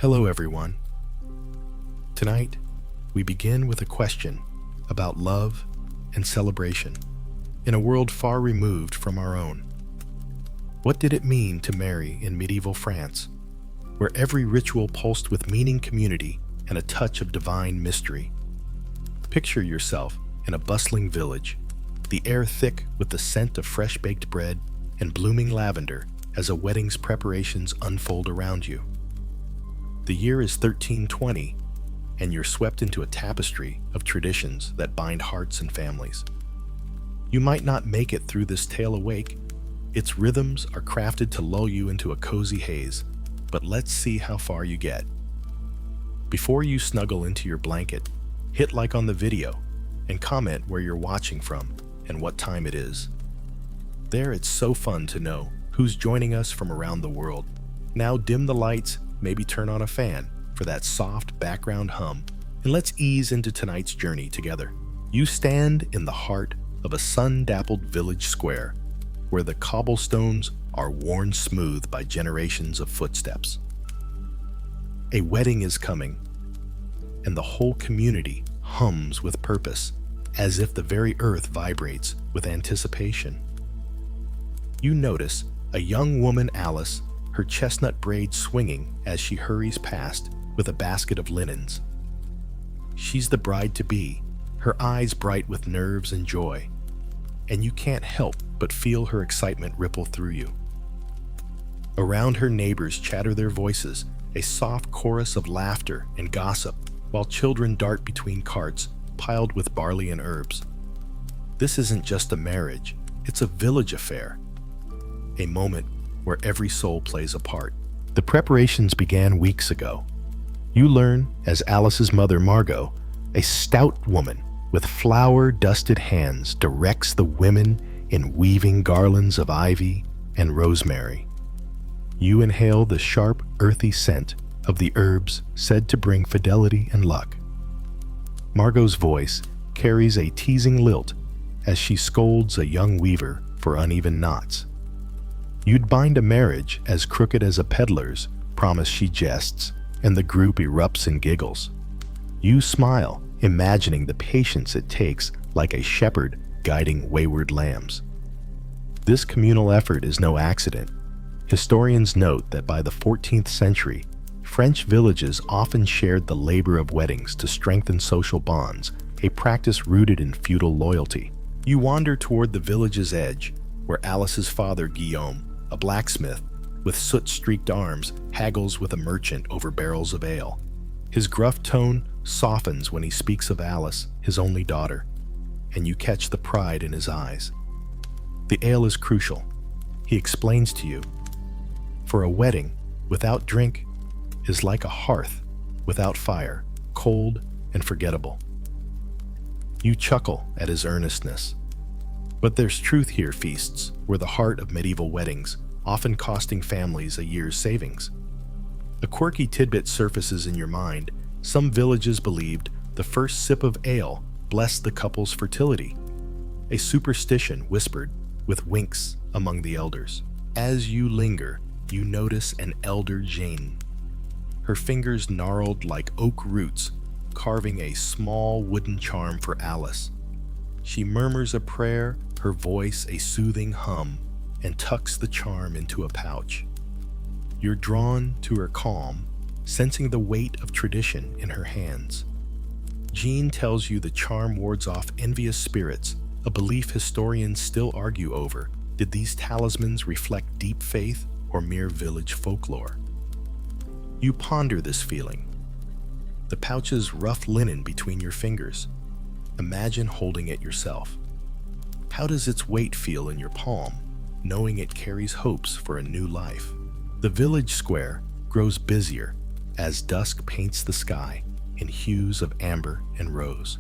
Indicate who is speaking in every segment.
Speaker 1: Hello, everyone. Tonight, we begin with a question about love and celebration in a world far removed from our own. What did it mean to marry in medieval France, where every ritual pulsed with meaning, community, and a touch of divine mystery? Picture yourself in a bustling village, the air thick with the scent of fresh-baked bread and blooming lavender as a wedding's preparations unfold around you. The year is 1320, and you're swept into a tapestry of traditions that bind hearts and families. You might not make it through this tale awake. Its rhythms are crafted to lull you into a cozy haze, but let's see how far you get. Before you snuggle into your blanket, hit like on the video and comment where you're watching from and what time it is. There, it's so fun to know who's joining us from around the world. Now dim the lights, maybe turn on a fan for that soft background hum, and let's ease into tonight's journey together. You stand in the heart of a sun-dappled village square, where the cobblestones are worn smooth by generations of footsteps. A wedding is coming, and the whole community hums with purpose, as if the very earth vibrates with anticipation. You notice a young woman, Alice, her chestnut braids swinging as she hurries past with a basket of linens. She's the bride-to-be, her eyes bright with nerves and joy, and you can't help but feel her excitement ripple through you. Around her, neighbors chatter their voices, a soft chorus of laughter and gossip, while children dart between carts piled with barley and herbs. This isn't just a marriage, it's a village affair, a moment where every soul plays a part. The preparations began weeks ago. You learn as Alice's mother, Margot, a stout woman with flour-dusted hands, directs the women in weaving garlands of ivy and rosemary. You inhale the sharp, earthy scent of the herbs said to bring fidelity and luck. Margot's voice carries a teasing lilt as she scolds a young weaver for uneven knots. You'd bind a marriage as crooked as a peddler's, promise she jests, and the group erupts in giggles. You smile, imagining the patience it takes, like a shepherd guiding wayward lambs. This communal effort is no accident. Historians note that by the 14th century, French villages often shared the labor of weddings to strengthen social bonds, a practice rooted in feudal loyalty. You wander toward the village's edge, where Alice's father, Guillaume, a blacksmith with soot-streaked arms, haggles with a merchant over barrels of ale. His gruff tone softens when he speaks of Alice, his only daughter, and you catch the pride in his eyes. The ale is crucial, he explains to you. For a wedding without drink is like a hearth without fire, cold and forgettable. You chuckle at his earnestness. But there's truth here. Feasts were the heart of medieval weddings, often costing families a year's savings. A quirky tidbit surfaces in your mind. Some villages believed the first sip of ale blessed the couple's fertility, a superstition whispered with winks among the elders. As you linger, you notice an elder Jane, her fingers gnarled like oak roots, carving a small wooden charm for Alice. She murmurs a prayer, her voice a soothing hum, and tucks the charm into a pouch. You're drawn to her calm, sensing the weight of tradition in her hands. Jean tells you the charm wards off envious spirits, a belief historians still argue over. Did these talismans reflect deep faith or mere village folklore? You ponder this feeling, the pouch's rough linen between your fingers. Imagine holding it yourself. How does its weight feel in your palm, knowing it carries hopes for a new life? The village square grows busier as dusk paints the sky in hues of amber and rose.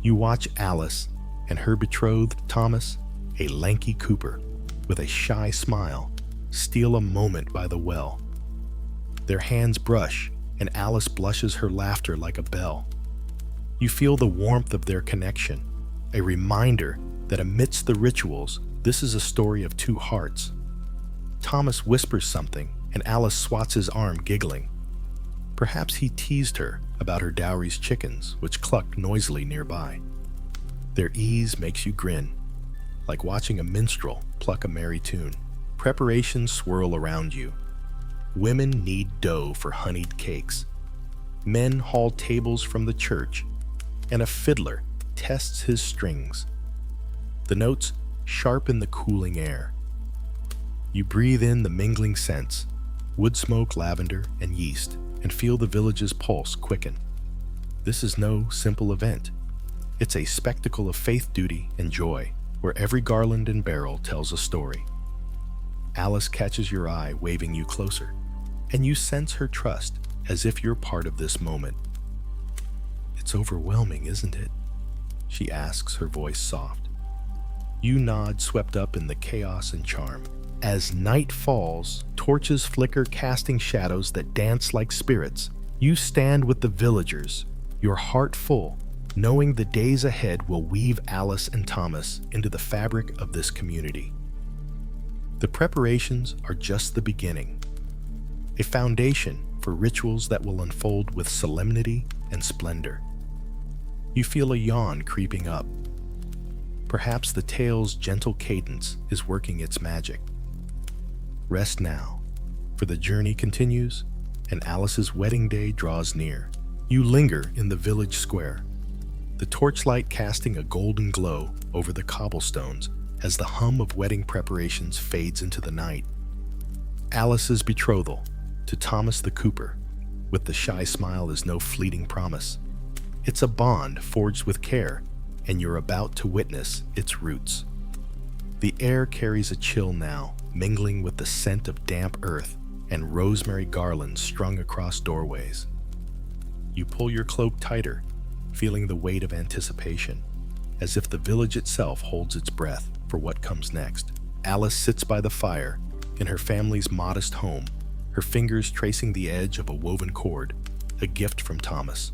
Speaker 1: You watch Alice and her betrothed, Thomas, a lanky cooper with a shy smile, steal a moment by the well. Their hands brush, and Alice blushes, her laughter like a bell. You feel the warmth of their connection, a reminder that amidst the rituals, this is a story of two hearts. Thomas whispers something, and Alice swats his arm, giggling. Perhaps he teased her about her dowry's chickens, which clucked noisily nearby. Their ease makes you grin, like watching a minstrel pluck a merry tune. Preparations swirl around you. Women knead dough for honeyed cakes. Men haul tables from the church, and a fiddler tests his strings. The notes sharpen the cooling air. You breathe in the mingling scents, wood smoke, lavender, and yeast, and feel the village's pulse quicken. This is no simple event. It's a spectacle of faith, duty, and joy, where every garland and barrel tells a story. Alice catches your eye, waving you closer, and you sense her trust, as if you're part of this moment. "It's overwhelming, isn't it?" she asks, her voice soft. You nod, swept up in the chaos and charm. As night falls, torches flicker, casting shadows that dance like spirits. You stand with the villagers, your heart full, knowing the days ahead will weave Alice and Thomas into the fabric of this community. The preparations are just the beginning, a foundation for rituals that will unfold with solemnity and splendor. You feel a yawn creeping up. Perhaps the tale's gentle cadence is working its magic. Rest now, for the journey continues, and Alice's wedding day draws near. You linger in the village square, the torchlight casting a golden glow over the cobblestones as the hum of wedding preparations fades into the night. Alice's betrothal to Thomas the Cooper, with the shy smile, is no fleeting promise. It's a bond forged with care, and you're about to witness its roots. The air carries a chill now, mingling with the scent of damp earth and rosemary garlands strung across doorways. You pull your cloak tighter, feeling the weight of anticipation, as if the village itself holds its breath for what comes next. Alice sits by the fire in her family's modest home, her fingers tracing the edge of a woven cord, a gift from Thomas.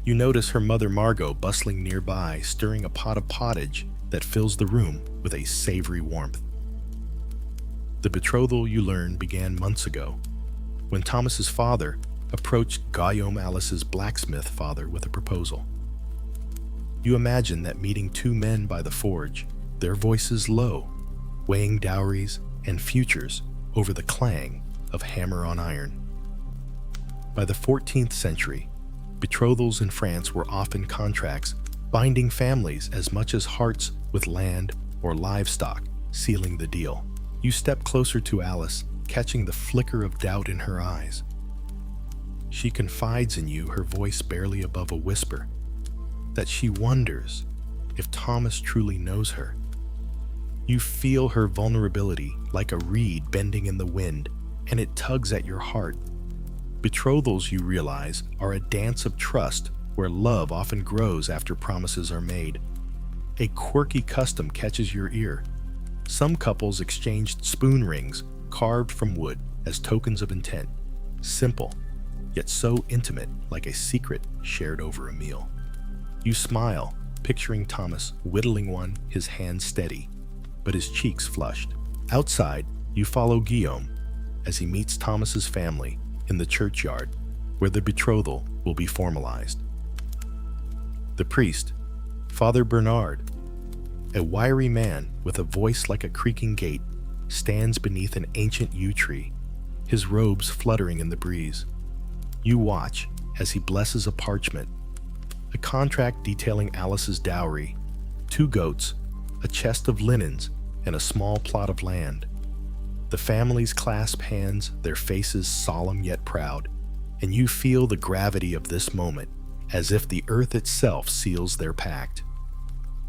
Speaker 1: You notice her mother Margot bustling nearby, stirring a pot of pottage that fills the room with a savory warmth. The betrothal, you learn, began months ago, when Thomas's father approached Guillaume, Alice's blacksmith father, with a proposal. You imagine that meeting two men by the forge, their voices low, weighing dowries and futures over the clang of hammer on iron. By the 14th century, betrothals in France were often contracts binding families as much as hearts with land or livestock, sealing the deal. You step closer to Alice, catching the flicker of doubt in her eyes. She confides in you, her voice barely above a whisper, that she wonders if Thomas truly knows her. You feel her vulnerability like a reed bending in the wind, and it tugs at your heart. Betrothals, you realize, are a dance of trust where love often grows after promises are made. A quirky custom catches your ear. Some couples exchanged spoon rings carved from wood as tokens of intent. Simple, yet so intimate, like a secret shared over a meal. You smile, picturing Thomas whittling one, his hand steady, but his cheeks flushed. Outside, you follow Guillaume as he meets Thomas's family in the churchyard, where the betrothal will be formalized. The priest, Father Bernard, a wiry man with a voice like a creaking gate, stands beneath an ancient yew tree, his robes fluttering in the breeze. You watch as he blesses a parchment, a contract detailing Alice's dowry, 2 goats, a chest of linens, and a small plot of land. The families clasp hands, their faces solemn yet proud, and you feel the gravity of this moment, as if the earth itself seals their pact.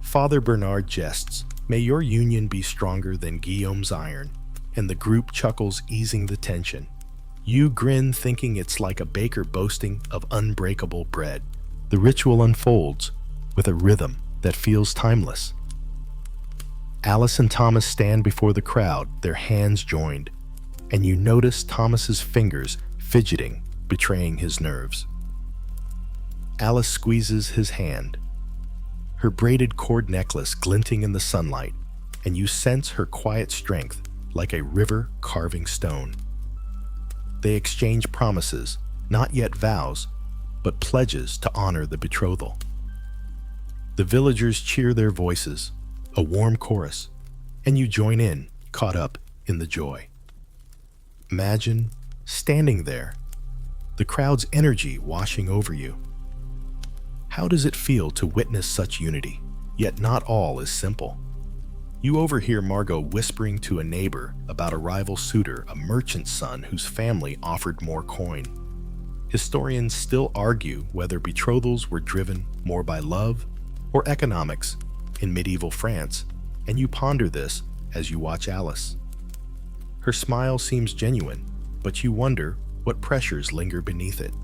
Speaker 1: Father Bernard jests, "May your union be stronger than Guillaume's iron," and the group chuckles, easing the tension. You grin, thinking it's like a baker boasting of unbreakable bread. The ritual unfolds with a rhythm that feels timeless. Alice and Thomas stand before the crowd, their hands joined, and you notice Thomas's fingers fidgeting, betraying his nerves. Alice squeezes his hand, her braided cord necklace glinting in the sunlight, and you sense her quiet strength like a river carving stone. They exchange promises, not yet vows, but pledges to honor the betrothal. The villagers cheer their voices, a warm chorus, and you join in, caught up in the joy. Imagine standing there, the crowd's energy washing over you. How does it feel to witness such unity? Yet not all is simple. You overhear Margot whispering to a neighbor about a rival suitor, a merchant's son whose family offered more coin. Historians still argue whether betrothals were driven more by love or economics in medieval France, and you ponder this as you watch Alice. Her smile seems genuine, but you wonder what pressures linger beneath it.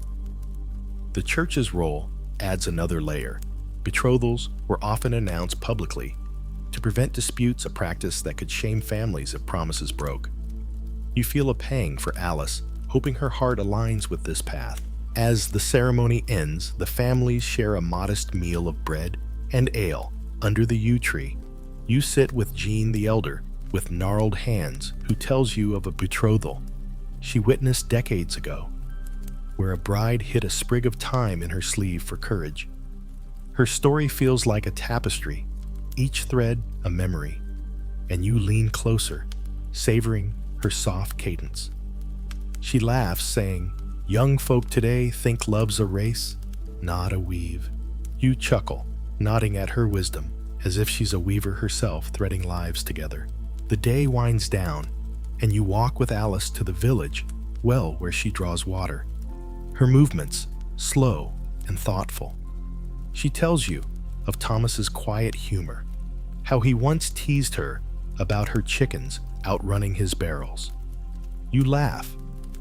Speaker 1: The church's role adds another layer. Betrothals were often announced publicly to prevent disputes, a practice that could shame families if promises broke. You feel a pang for Alice, hoping her heart aligns with this path. As the ceremony ends, the families share a modest meal of bread and ale under the yew tree. You sit with Jean the Elder, with gnarled hands, who tells you of a betrothal she witnessed decades ago, where a bride hid a sprig of thyme in her sleeve for courage. Her story feels like a tapestry, each thread a memory, and you lean closer, savoring her soft cadence. She laughs, saying, "Young folk today think love's a race, not a weave." You chuckle, nodding at her wisdom, as if she's a weaver herself, threading lives together. The day winds down, and you walk with Alice to the village well where she draws water. Her movements slow and thoughtful. She tells you of Thomas's quiet humor, how he once teased her about her chickens outrunning his barrels. You laugh,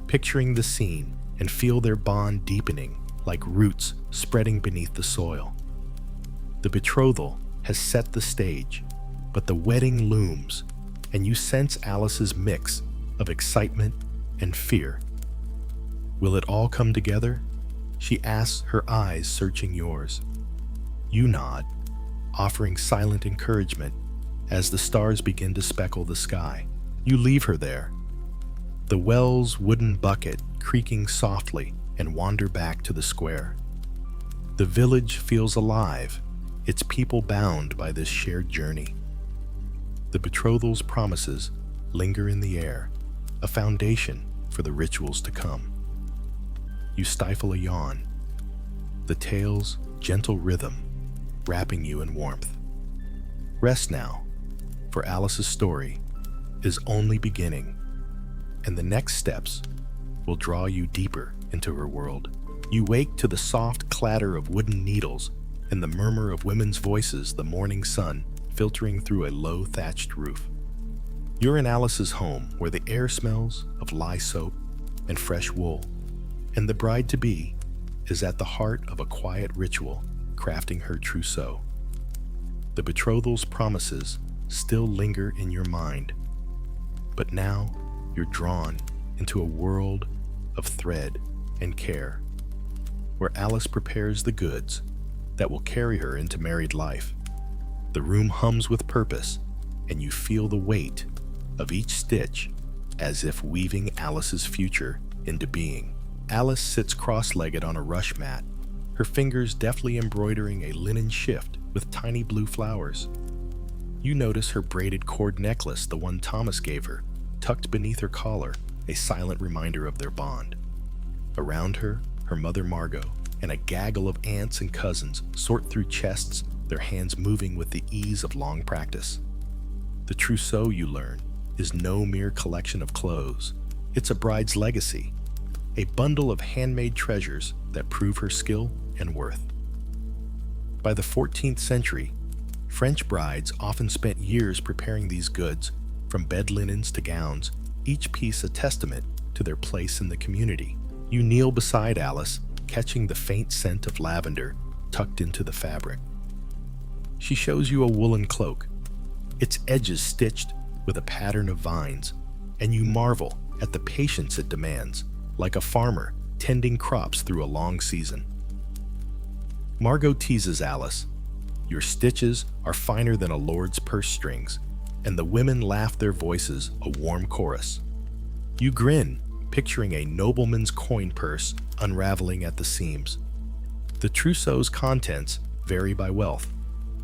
Speaker 1: picturing the scene, and feel their bond deepening like roots spreading beneath the soil. The betrothal has set the stage, but the wedding looms, and you sense Alice's mix of excitement and fear. Will it all come together? She asks, her eyes searching yours. You nod, offering silent encouragement as the stars begin to speckle the sky. You leave her there, the well's wooden bucket creaking softly, and wander back to the square. The village feels alive, its people bound by this shared journey. The betrothal's promises linger in the air, a foundation for the rituals to come. You stifle a yawn, the tale's gentle rhythm wrapping you in warmth. Rest now, for Alice's story is only beginning, and the next steps will draw you deeper into her world. You wake to the soft clatter of wooden needles and the murmur of women's voices, the morning sun filtering through a low thatched roof. You're in Alice's home, where the air smells of lye soap and fresh wool, and the bride-to-be is at the heart of a quiet ritual, crafting her trousseau. The betrothal's promises still linger in your mind, but now you're drawn into a world of thread and care, where Alice prepares the goods that will carry her into married life. The room hums with purpose, and you feel the weight of each stitch as if weaving Alice's future into being. Alice sits cross-legged on a rush mat, her fingers deftly embroidering a linen shift with tiny blue flowers. You notice her braided cord necklace, the one Thomas gave her, tucked beneath her collar, a silent reminder of their bond. Around her, her mother Margot and a gaggle of aunts and cousins sort through chests, their hands moving with the ease of long practice. The trousseau, you learn, is no mere collection of clothes. It's a bride's legacy, a bundle of handmade treasures that prove her skill and worth. By the 14th century, French brides often spent years preparing these goods, from bed linens to gowns, each piece a testament to their place in the community. You kneel beside Alice, catching the faint scent of lavender tucked into the fabric. She shows you a woolen cloak, its edges stitched with a pattern of vines, and you marvel at the patience it demands, like a farmer tending crops through a long season. Margot teases Alice. Your stitches are finer than a lord's purse strings, and the women laugh their voices a warm chorus. You grin, picturing a nobleman's coin purse unraveling at the seams. The trousseau's contents vary by wealth,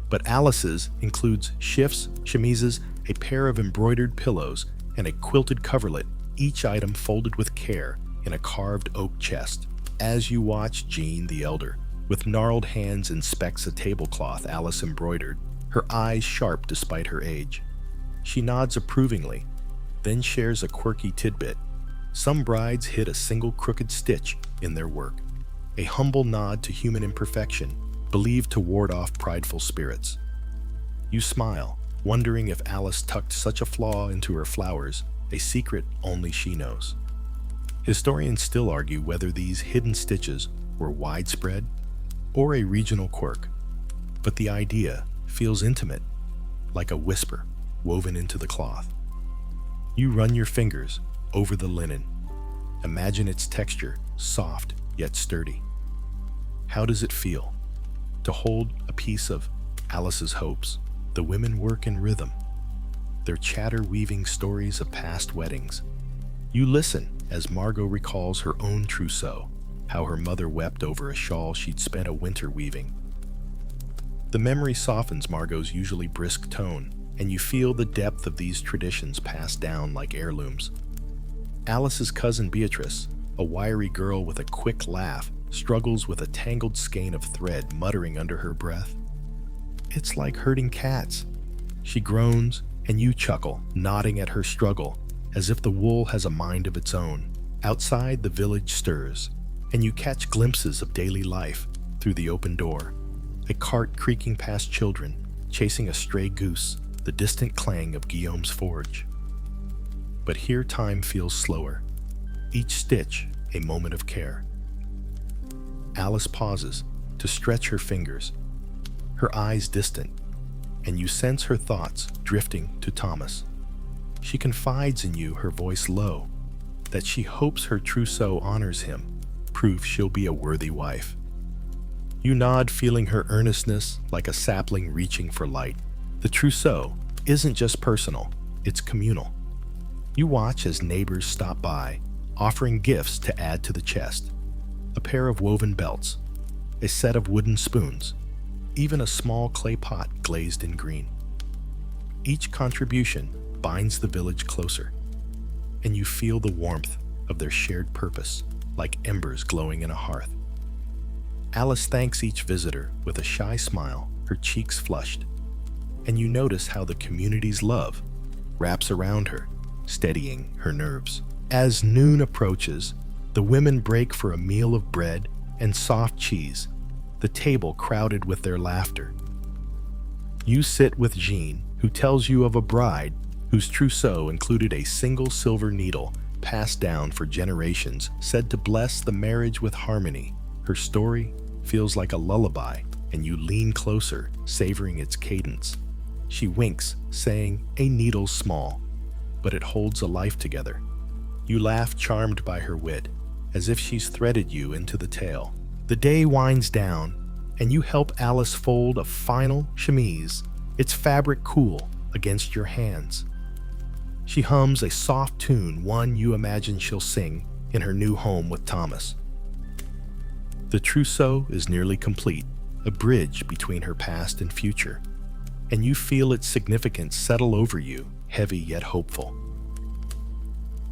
Speaker 1: but Alice's includes shifts, chemises, a pair of embroidered pillows, and a quilted coverlet, each item folded with care in a carved oak chest. As you watch Jean the Elder, with gnarled hands, inspects a tablecloth Alice embroidered, her eyes sharp despite her age. She nods approvingly, then shares a quirky tidbit. Some brides hit a single crooked stitch in their work, a humble nod to human imperfection, believed to ward off prideful spirits. You smile, wondering if Alice tucked such a flaw into her flowers, a secret only she knows. Historians still argue whether these hidden stitches were widespread or a regional quirk, but the idea feels intimate, like a whisper woven into the cloth. You run your fingers over the linen. Imagine its texture, soft yet sturdy. How does it feel to hold a piece of Alice's hopes? The women work in rhythm, their chatter weaving stories of past weddings. You listen as Margot recalls her own trousseau, how her mother wept over a shawl she'd spent a winter weaving. The memory softens Margot's usually brisk tone, and you feel the depth of these traditions passed down like heirlooms. Alice's cousin Beatrice, a wiry girl with a quick laugh, struggles with a tangled skein of thread, muttering under her breath. "It's like herding cats." She groans, and you chuckle, nodding at her struggle, as if the wool has a mind of its own. Outside, the village stirs, and you catch glimpses of daily life through the open door. A cart creaking past children, chasing a stray goose, the distant clang of Guillaume's forge. But here time feels slower, each stitch a moment of care. Alice pauses to stretch her fingers, her eyes distant, and you sense her thoughts drifting to Thomas. She confides in you, her voice low, that she hopes her trousseau honors him, proof she'll be a worthy wife. You nod, feeling her earnestness like a sapling reaching for light. The trousseau isn't just personal, it's communal. You watch as neighbors stop by, offering gifts to add to the chest. A pair of woven belts, a set of wooden spoons, even a small clay pot glazed in green. Each contribution binds the village closer, and you feel the warmth of their shared purpose, like embers glowing in a hearth. Alice thanks each visitor with a shy smile, her cheeks flushed, and you notice how the community's love wraps around her, steadying her nerves. As noon approaches, the women break for a meal of bread and soft cheese, the table crowded with their laughter. You sit with Jean, who tells you of a bride whose trousseau included a single silver needle passed down for generations, said to bless the marriage with harmony. Her story feels like a lullaby, and you lean closer, savoring its cadence. She winks, saying, "A needle's small, but it holds a life together." You laugh, charmed by her wit, as if she's threaded you into the tale. The day winds down, and you help Alice fold a final chemise, its fabric cool against your hands. She hums a soft tune, one you imagine she'll sing in her new home with Thomas. The trousseau is nearly complete, a bridge between her past and future, and you feel its significance settle over you, heavy yet hopeful.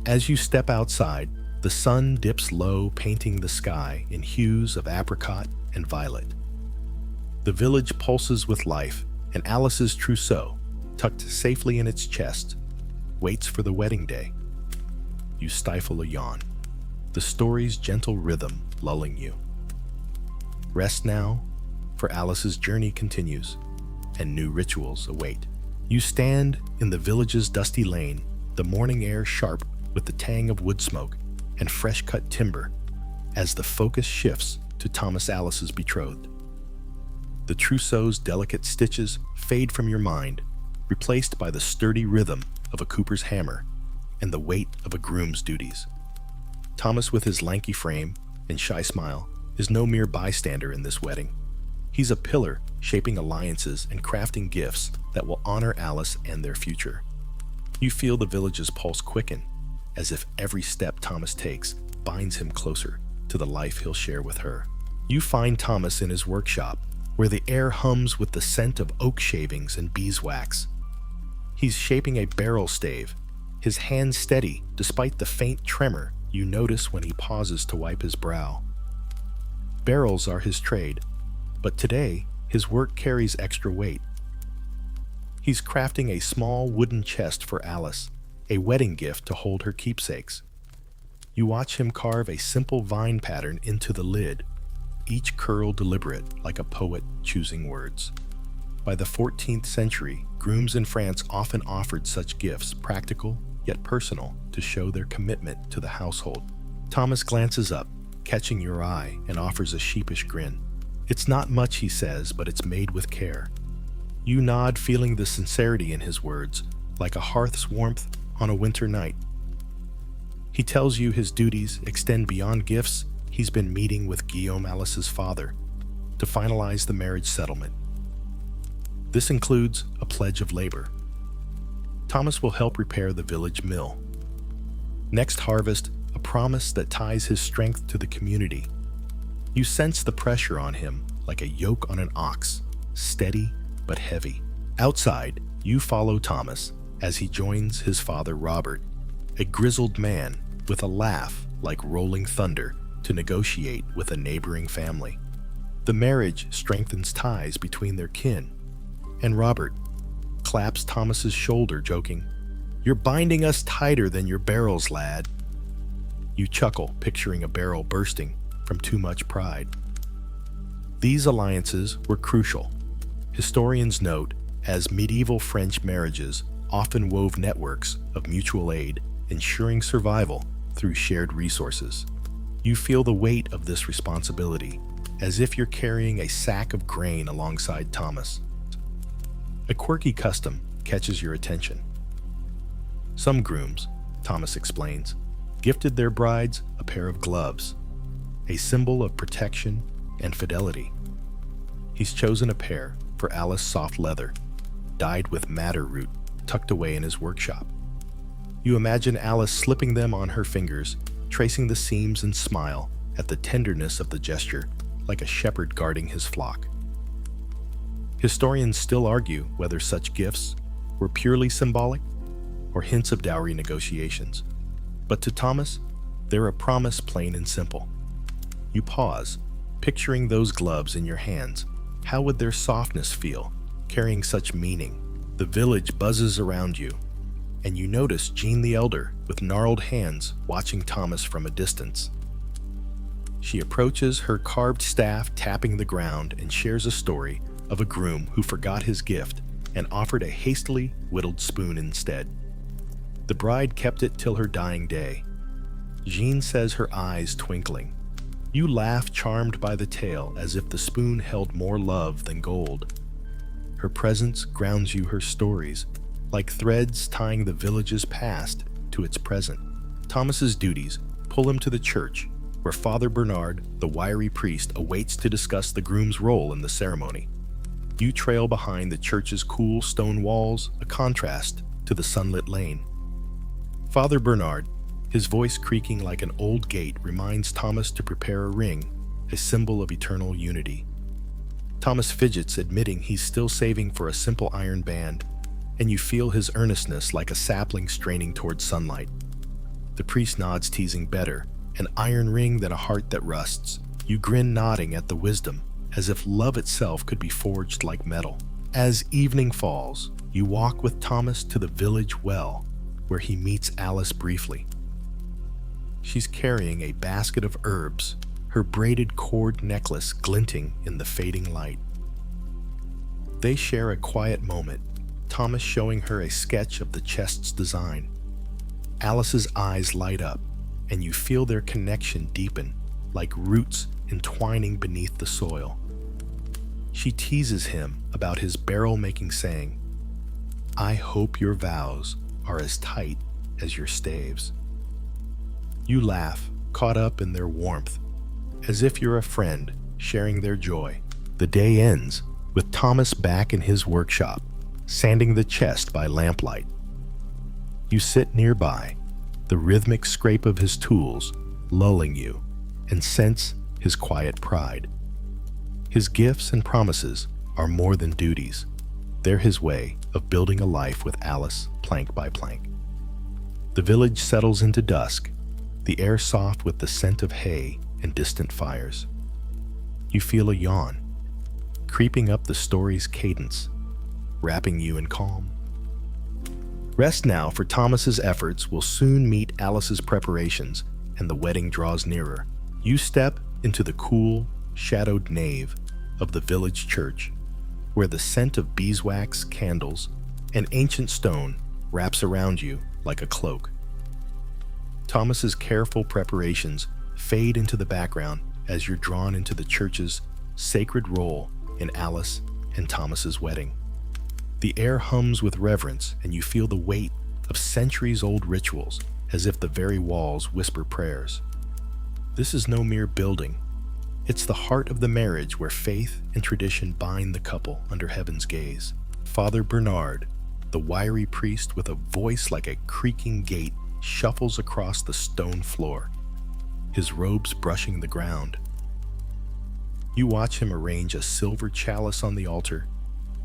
Speaker 1: As you step outside, the sun dips low, painting the sky in hues of apricot and violet. The village pulses with life, and Alice's trousseau, tucked safely in its chest, waits for the wedding day. You stifle a yawn, the story's gentle rhythm lulling you. Rest now, for Alice's journey continues, and new rituals await. You stand in the village's dusty lane, the morning air sharp with the tang of wood smoke and fresh-cut timber, as the focus shifts to Thomas Alice's betrothed. The trousseau's delicate stitches fade from your mind, replaced by the sturdy rhythm of a cooper's hammer and the weight of a groom's duties. Thomas, with his lanky frame and shy smile, is no mere bystander in this wedding. He's a pillar shaping alliances and crafting gifts that will honor Alice and their future. You feel the village's pulse quicken, as if every step Thomas takes binds him closer to the life he'll share with her. You find Thomas in his workshop, where the air hums with the scent of oak shavings and beeswax. He's shaping a barrel stave, his hands steady despite the faint tremor you notice when he pauses to wipe his brow. Barrels are his trade, but today his work carries extra weight. He's crafting a small wooden chest for Alice, a wedding gift to hold her keepsakes. You watch him carve a simple vine pattern into the lid, each curl deliberate like a poet choosing words. By the 14th century, grooms in France often offered such gifts, practical yet personal, to show their commitment to the household. Thomas glances up, catching your eye, and offers a sheepish grin. It's not much, he says, but it's made with care. You nod, feeling the sincerity in his words, like a hearth's warmth on a winter night. He tells you his duties extend beyond gifts. He's been meeting with Guillaume, Alice's father, to finalize the marriage settlement. This includes a pledge of labor. Thomas will help repair the village mill. Next harvest, a promise that ties his strength to the community. You sense the pressure on him like a yoke on an ox, steady but heavy. Outside, you follow Thomas as he joins his father Robert, a grizzled man with a laugh like rolling thunder, to negotiate with a neighboring family. The marriage strengthens ties between their kin, and Robert claps Thomas's shoulder, joking, "You're binding us tighter than your barrels, lad." You chuckle, picturing a barrel bursting from too much pride. These alliances were crucial. Historians note, as medieval French marriages often wove networks of mutual aid, ensuring survival through shared resources. You feel the weight of this responsibility, as if you're carrying a sack of grain alongside Thomas. A quirky custom catches your attention. Some grooms, Thomas explains, gifted their brides a pair of gloves, a symbol of protection and fidelity. He's chosen a pair for Alice, soft leather, dyed with madder root, tucked away in his workshop. You imagine Alice slipping them on her fingers, tracing the seams, and smile at the tenderness of the gesture, like a shepherd guarding his flock. Historians still argue whether such gifts were purely symbolic or hints of dowry negotiations. But to Thomas, they're a promise, plain and simple. You pause, picturing those gloves in your hands. How would their softness feel, carrying such meaning? The village buzzes around you, and you notice Jean the Elder with gnarled hands watching Thomas from a distance. She approaches, her carved staff tapping the ground, and shares a story of a groom who forgot his gift and offered a hastily whittled spoon instead. The bride kept it till her dying day. Jean says, her eyes twinkling. You laugh, charmed by the tale, as if the spoon held more love than gold. Her presence grounds you, her stories, like threads tying the village's past to its present. Thomas's duties pull him to the church, where Father Bernard, the wiry priest, awaits to discuss the groom's role in the ceremony. You trail behind the church's cool stone walls, a contrast to the sunlit lane. Father Bernard, his voice creaking like an old gate, reminds Thomas to prepare a ring, a symbol of eternal unity. Thomas fidgets, admitting he's still saving for a simple iron band, and you feel his earnestness like a sapling straining towards sunlight. The priest nods, teasing, "Better an iron ring than a heart that rusts." You grin, nodding at the wisdom, as if love itself could be forged like metal. As evening falls, you walk with Thomas to the village well, where he meets Alice briefly. She's carrying a basket of herbs, her braided cord necklace glinting in the fading light. They share a quiet moment, Thomas showing her a sketch of the chest's design. Alice's eyes light up, and you feel their connection deepen, like roots entwining beneath the soil. She teases him about his barrel-making, saying, "I hope your vows are as tight as your staves." You laugh, caught up in their warmth, as if you're a friend sharing their joy. The day ends with Thomas back in his workshop, sanding the chest by lamplight. You sit nearby, the rhythmic scrape of his tools lulling you, and sense his quiet pride. His gifts and promises are more than duties. They're his way of building a life with Alice plank by plank. The village settles into dusk, the air soft with the scent of hay and distant fires. You feel a yawn, creeping up the story's cadence, wrapping you in calm. Rest now, for Thomas's efforts will soon meet Alice's preparations, and the wedding draws nearer. You step into the cool, shadowed nave of the village church, where the scent of beeswax, candles, and ancient stone wraps around you like a cloak. Thomas's careful preparations fade into the background as you're drawn into the church's sacred role in Alice and Thomas's wedding. The air hums with reverence, and you feel the weight of centuries-old rituals, as if the very walls whisper prayers. This is no mere building. It's the heart of the marriage where faith and tradition bind the couple under heaven's gaze. Father Bernard, the wiry priest with a voice like a creaking gate, shuffles across the stone floor, his robes brushing the ground. You watch him arrange a silver chalice on the altar,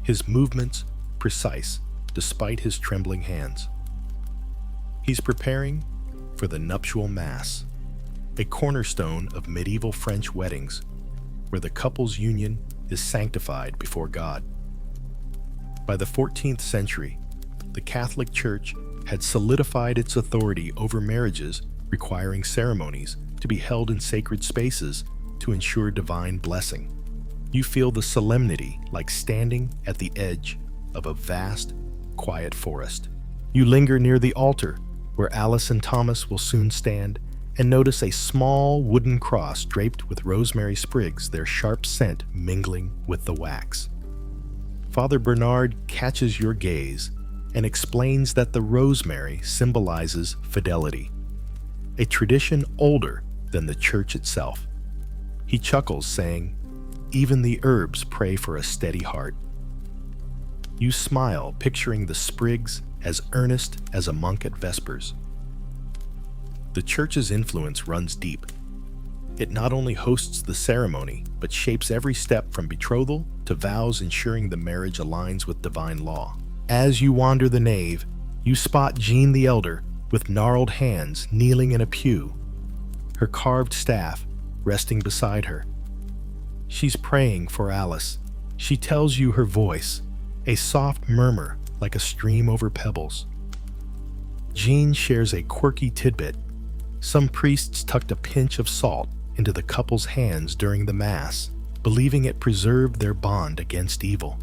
Speaker 1: his movements precise despite his trembling hands. He's preparing for the nuptial mass, a cornerstone of medieval French weddings, where the couple's union is sanctified before God. By the 14th century, the Catholic Church had solidified its authority over marriages requiring ceremonies to be held in sacred spaces to ensure divine blessing. You feel the solemnity like standing at the edge of a vast, quiet forest. You linger near the altar, where Alice and Thomas will soon stand, and notice a small wooden cross draped with rosemary sprigs, their sharp scent mingling with the wax. Father Bernard catches your gaze and explains that the rosemary symbolizes fidelity, a tradition older than the church itself. He chuckles, saying, "Even the herbs pray for a steady heart." You smile, picturing the sprigs as earnest as a monk at Vespers. The church's influence runs deep. It not only hosts the ceremony, but shapes every step from betrothal to vows, ensuring the marriage aligns with divine law. As you wander the nave, you spot Jean the Elder with gnarled hands kneeling in a pew, her carved staff resting beside her. She's praying for Alice. She tells you her voice, a soft murmur like a stream over pebbles. Jean shares a quirky tidbit. Some priests tucked a pinch of salt into the couple's hands during the Mass, believing it preserved their bond against evil.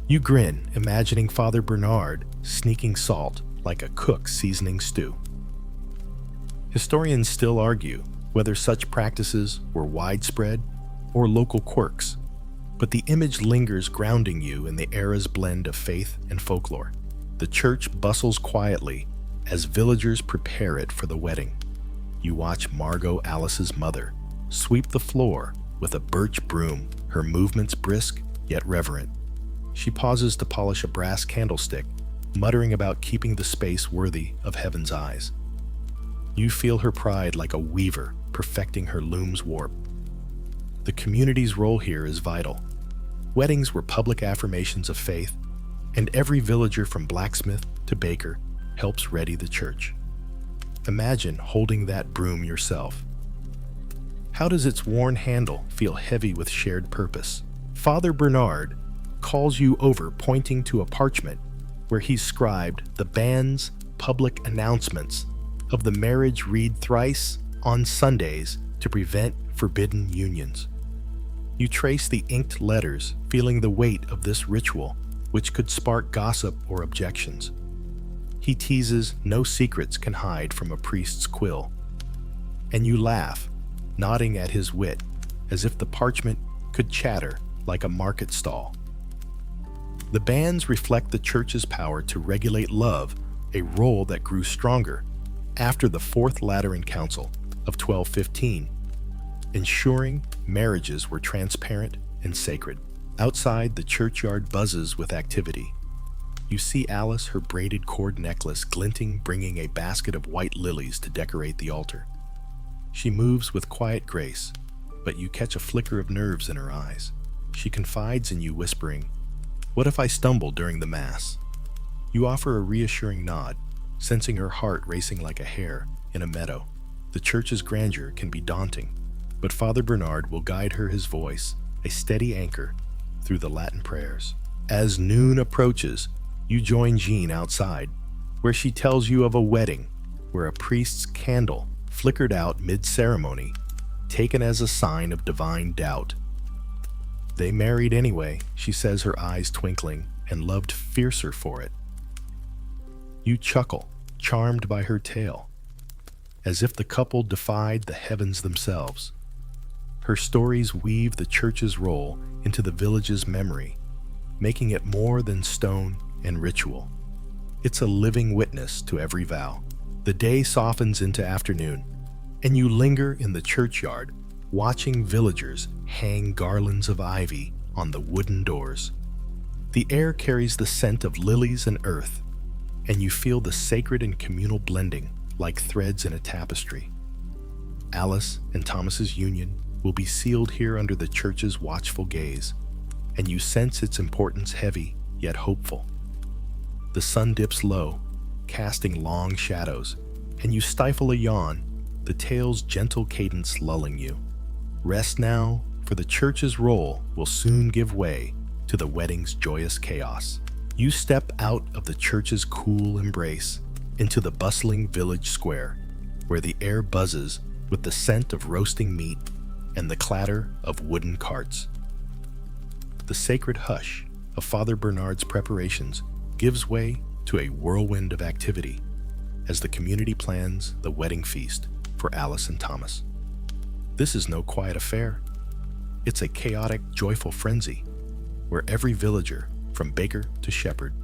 Speaker 1: You grin, imagining Father Bernard sneaking salt like a cook seasoning stew. Historians still argue whether such practices were widespread or local quirks, but the image lingers, grounding you in the era's blend of faith and folklore. The church bustles quietly as villagers prepare it for the wedding. You watch Margot, Alice's mother, sweep the floor with a birch broom, her movements brisk yet reverent. She pauses to polish a brass candlestick, muttering about keeping the space worthy of heaven's eyes. You feel her pride like a weaver perfecting her loom's warp. The community's role here is vital. Weddings were public affirmations of faith, and every villager from blacksmith to baker helps ready the church. Imagine holding that broom yourself. How does its worn handle feel heavy with shared purpose? Father Bernard calls you over, pointing to a parchment where he's scribed the band's public announcements of the marriage read thrice on Sundays to prevent forbidden unions. You trace the inked letters, feeling the weight of this ritual, which could spark gossip or objections. He teases no secrets can hide from a priest's quill. And you laugh, nodding at his wit, as if the parchment could chatter like a market stall. The banns reflect the church's power to regulate love, a role that grew stronger after the Fourth Lateran Council of 1215, ensuring marriages were transparent and sacred. Outside, the churchyard buzzes with activity. You see Alice, her braided cord necklace glinting, bringing a basket of white lilies to decorate the altar. She moves with quiet grace, but you catch a flicker of nerves in her eyes. She confides in you, whispering, "What if I stumble during the Mass?" You offer a reassuring nod, sensing her heart racing like a hare in a meadow. The church's grandeur can be daunting, but Father Bernard will guide her, his voice, a steady anchor, through the Latin prayers. As noon approaches, you join Jean outside, where she tells you of a wedding where a priest's candle flickered out mid-ceremony, taken as a sign of divine doubt. They married anyway, she says, her eyes twinkling, and loved fiercer for it. You chuckle, charmed by her tale, as if the couple defied the heavens themselves. Her stories weave the church's role into the village's memory, making it more than stone and ritual. It's a living witness to every vow. The day softens into afternoon, and you linger in the churchyard, watching villagers hang garlands of ivy on the wooden doors. The air carries the scent of lilies and earth, and you feel the sacred and communal blending like threads in a tapestry. Alice and Thomas's union will be sealed here under the church's watchful gaze, and you sense its importance heavy yet hopeful. The sun dips low, casting long shadows, and you stifle a yawn, the tale's gentle cadence lulling you. Rest now, for the church's role will soon give way to the wedding's joyous chaos. You step out of the church's cool embrace into the bustling village square, where the air buzzes with the scent of roasting meat and the clatter of wooden carts. The sacred hush of Father Bernard's preparations gives way to a whirlwind of activity as the community plans the wedding feast for Alice and Thomas. This is no quiet affair. It's a chaotic, joyful frenzy where every villager, from baker to shepherd,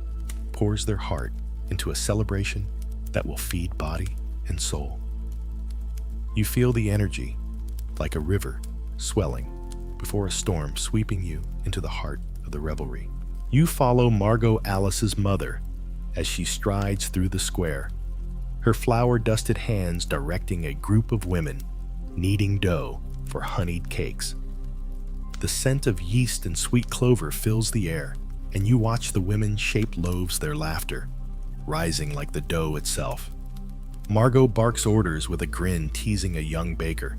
Speaker 1: pours their heart into a celebration that will feed body and soul. You feel the energy, like a river swelling before a storm, sweeping you into the heart of the revelry. You follow Margot, Alice's mother, as she strides through the square, her flour-dusted hands directing a group of women kneading dough for honeyed cakes. The scent of yeast and sweet clover fills the air, and you watch the women shape loaves, their laughter rising like the dough itself. Margot barks orders with a grin, teasing a young baker.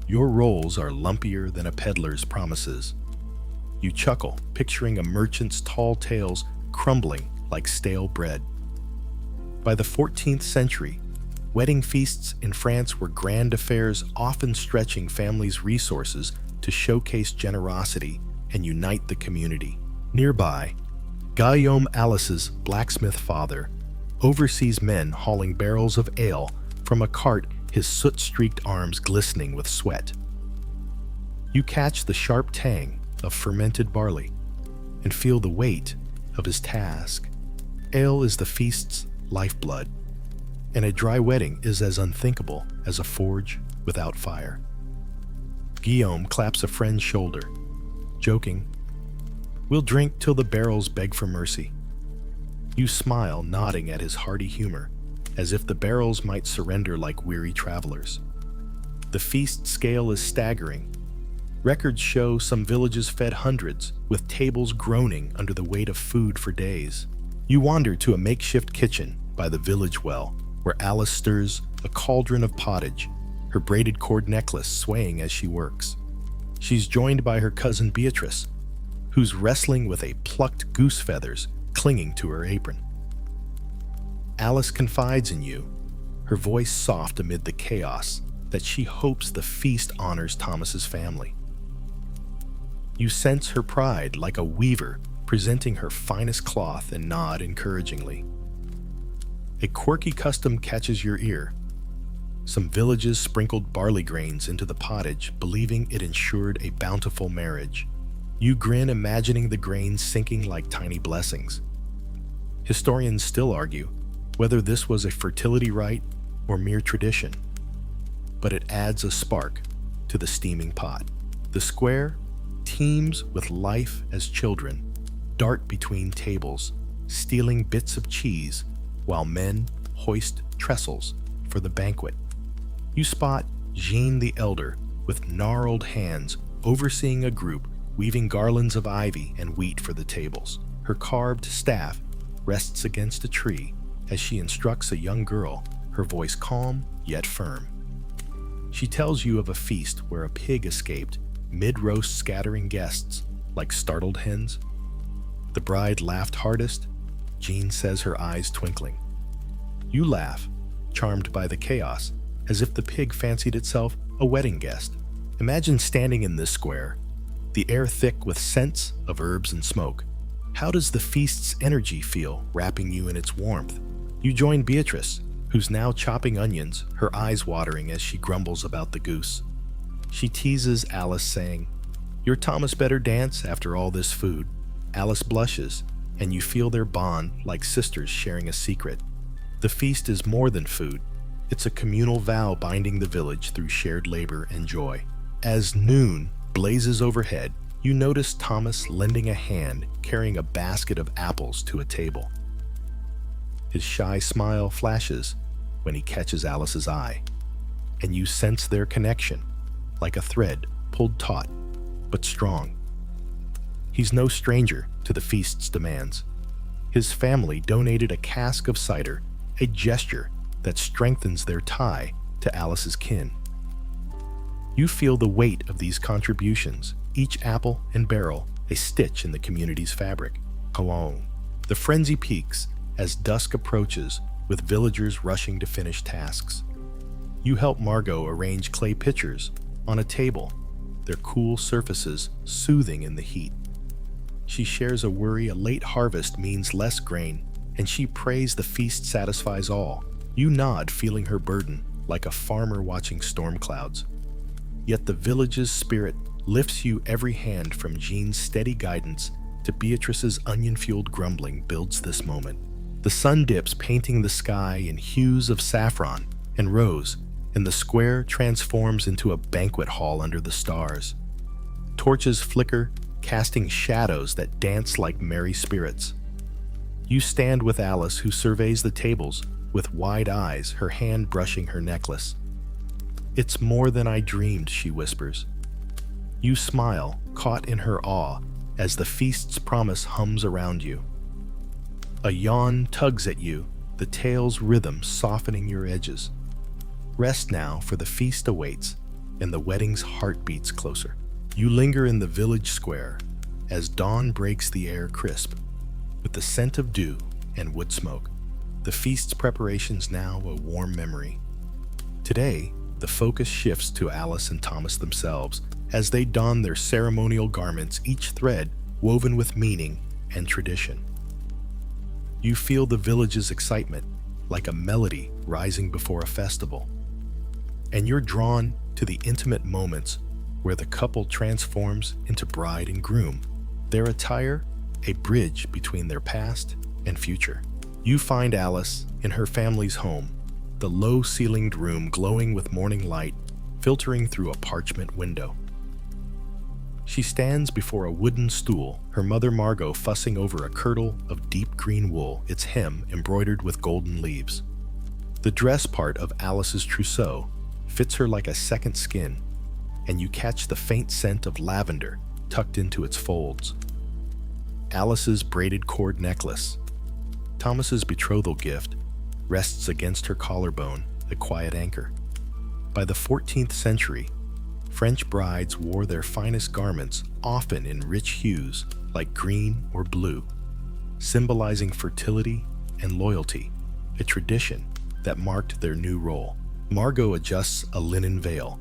Speaker 1: Your rolls are lumpier than a peddler's promises. You chuckle, picturing a merchant's tall tales crumbling like stale bread. By the 14th century, wedding feasts in France were grand affairs, often stretching families' resources to showcase generosity and unite the community. Nearby, Guillaume, Alice's blacksmith father, oversees men hauling barrels of ale from a cart, his soot-streaked arms glistening with sweat. You catch the sharp tang of fermented barley and feel the weight of his task. Ale is the feast's lifeblood, and a dry wedding is as unthinkable as a forge without fire. Guillaume claps a friend's shoulder, joking, "We'll drink till the barrels beg for mercy." You smile, nodding at his hearty humor, as if the barrels might surrender like weary travelers. The feast scale is staggering. Records show some villages fed hundreds, with tables groaning under the weight of food for days. You wander to a makeshift kitchen by the village well, where Alice stirs a cauldron of pottage, her braided cord necklace swaying as she works. She's joined by her cousin Beatrice, who's wrestling with a plucked goose feathers clinging to her apron. Alice confides in you, her voice soft amid the chaos, that she hopes the feast honors Thomas's family. You sense her pride like a weaver presenting her finest cloth and nod encouragingly. A quirky custom catches your ear. Some villages sprinkled barley grains into the pottage, believing it ensured a bountiful marriage. You grin, imagining the grains sinking like tiny blessings. Historians still argue whether this was a fertility rite or mere tradition, but it adds a spark to the steaming pot. The square teems with life as children dart between tables, stealing bits of cheese while men hoist trestles for the banquet. You spot Jean the Elder with gnarled hands overseeing a group weaving garlands of ivy and wheat for the tables. Her carved staff rests against a tree as she instructs a young girl, her voice calm yet firm. She tells you of a feast where a pig escaped, mid-roast scattering guests like startled hens. The bride laughed hardest, Jean says, her eyes twinkling. You laugh, charmed by the chaos, as if the pig fancied itself a wedding guest. Imagine standing in this square, the air thick with scents of herbs and smoke. How does the feast's energy feel wrapping you in its warmth? You join Beatrice, who's now chopping onions, her eyes watering as she grumbles about the goose. She teases Alice, saying, "Your Thomas better dance after all this food." Alice blushes, and you feel their bond like sisters sharing a secret. The feast is more than food. It's a communal vow binding the village through shared labor and joy. As noon blazes overhead, you notice Thomas lending a hand carrying a basket of apples to a table. His shy smile flashes when he catches Alice's eye, and you sense their connection, like a thread pulled taut but strong. He's no stranger to the feast's demands. His family donated a cask of cider, a gesture that strengthens their tie to Alice's kin. You feel the weight of these contributions, each apple and barrel a stitch in the community's fabric. Along, the frenzy peaks as dusk approaches, with villagers rushing to finish tasks. You help Margot arrange clay pitchers on a table, their cool surfaces soothing in the heat. She shares a worry a late harvest means less grain, and she prays the feast satisfies all. You nod, feeling her burden, like a farmer watching storm clouds. Yet the village's spirit lifts you every hand, from Jean's steady guidance to Beatrice's onion-fueled grumbling builds this moment. The sun dips, painting the sky in hues of saffron and rose, and the square transforms into a banquet hall under the stars. Torches flicker, casting shadows that dance like merry spirits. You stand with Alice, who surveys the tables with wide eyes, her hand brushing her necklace. "It's more than I dreamed," she whispers. You smile, caught in her awe, as the feast's promise hums around you. A yawn tugs at you, the tale's rhythm softening your edges. Rest now, for the feast awaits, and the wedding's heart beats closer. You linger in the village square as dawn breaks the air crisp, with the scent of dew and wood smoke. The feast's preparations now a warm memory. Today, the focus shifts to Alice and Thomas themselves as they don their ceremonial garments, each thread woven with meaning and tradition. You feel the village's excitement, like a melody rising before a festival. And you're drawn to the intimate moments where the couple transforms into bride and groom, their attire a bridge between their past and future. You find Alice in her family's home, the low-ceilinged room glowing with morning light filtering through a parchment window. She stands before a wooden stool, her mother Margot fussing over a kirtle of deep green wool, its hem embroidered with golden leaves. The dress part of Alice's trousseau fits her like a second skin, and you catch the faint scent of lavender tucked into its folds. Alice's braided cord necklace, Thomas's betrothal gift, rests against her collarbone, a quiet anchor. By the 14th century, French brides wore their finest garments, often in rich hues like green or blue, symbolizing fertility and loyalty, a tradition that marked their new role. Margot adjusts a linen veil,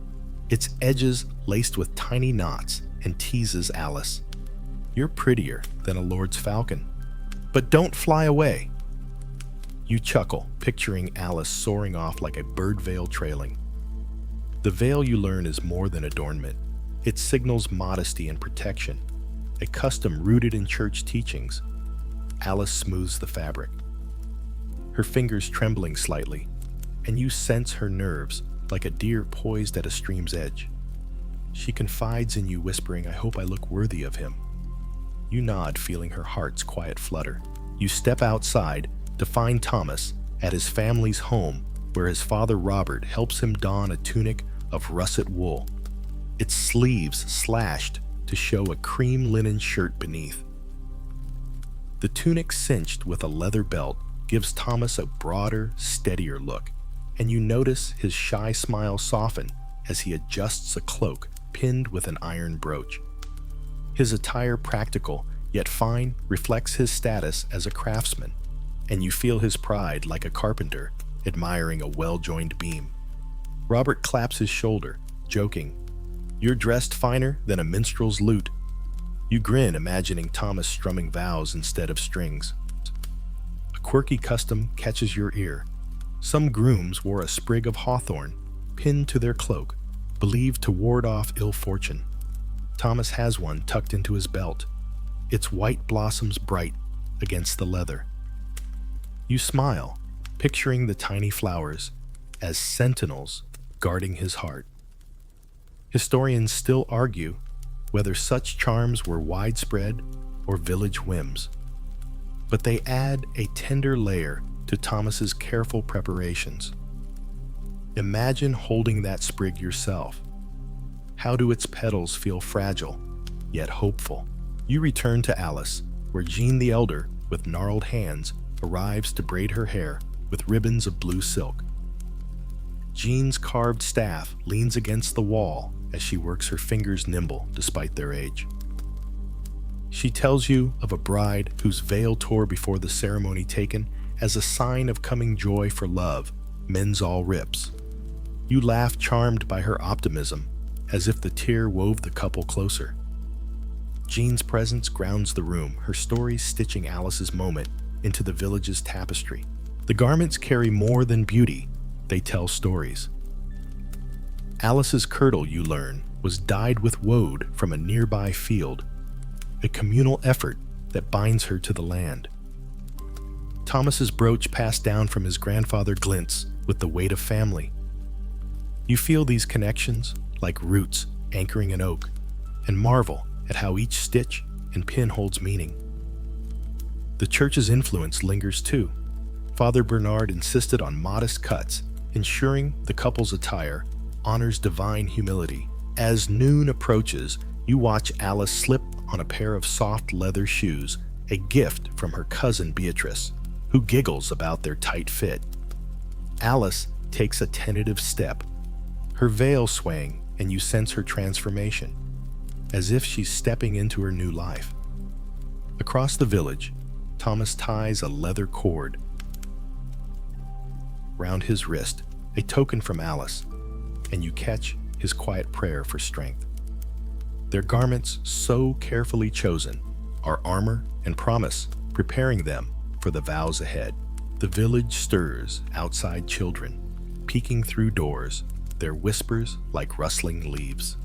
Speaker 1: its edges laced with tiny knots, and teases Alice. "You're prettier than a lord's falcon, but don't fly away." You chuckle, picturing Alice soaring off like a bird veil trailing. The veil, you learn, is more than adornment. It signals modesty and protection, a custom rooted in church teachings. Alice smooths the fabric, her fingers trembling slightly, and you sense her nerves like a deer poised at a stream's edge. She confides in you, whispering, "I hope I look worthy of him." You nod, feeling her heart's quiet flutter. You step outside to find Thomas at his family's home, where his father Robert helps him don a tunic of russet wool, its sleeves slashed to show a cream linen shirt beneath. The tunic cinched with a leather belt gives Thomas a broader, steadier look, and you notice his shy smile soften as he adjusts a cloak pinned with an iron brooch. His attire, practical yet fine, reflects his status as a craftsman, and you feel his pride like a carpenter admiring a well-joined beam. Robert claps his shoulder, joking, "You're dressed finer than a minstrel's lute." You grin, imagining Thomas strumming vows instead of strings. A quirky custom catches your ear. Some grooms wore a sprig of hawthorn pinned to their cloak, believed to ward off ill fortune. Thomas has one tucked into his belt, its white blossoms bright against the leather. You smile, picturing the tiny flowers as sentinels guarding his heart. Historians still argue whether such charms were widespread or village whims, but they add a tender layer to Thomas's careful preparations. Imagine holding that sprig yourself. How do its petals feel fragile, yet hopeful? You return to Alice, where Jean the Elder, with gnarled hands, arrives to braid her hair with ribbons of blue silk. Jean's carved staff leans against the wall as she works her fingers nimble despite their age. She tells you of a bride whose veil tore before the ceremony, taken as a sign of coming joy for love mends all rips. You laugh, charmed by her optimism, as if the tear wove the couple closer. Jean's presence grounds the room, her stories stitching Alice's moment into the village's tapestry. The garments carry more than beauty, they tell stories. Alice's kirtle, you learn, was dyed with woad from a nearby field, a communal effort that binds her to the land. Thomas's brooch, passed down from his grandfather, glints with the weight of family. You feel these connections like roots anchoring an oak, and marvel at how each stitch and pin holds meaning. The church's influence lingers too. Father Bernard insisted on modest cuts, ensuring the couple's attire honors divine humility. As noon approaches, you watch Alice slip on a pair of soft leather shoes, a gift from her cousin Beatrice, who giggles about their tight fit. Alice takes a tentative step, her veil swaying, and you sense her transformation, as if she's stepping into her new life. Across the village, Thomas ties a leather cord round his wrist, a token from Alice, and you catch his quiet prayer for strength. Their garments, so carefully chosen, are armor and promise, preparing them for the vows ahead. The village stirs, outside children, peeking through doors, their whispers like rustling leaves.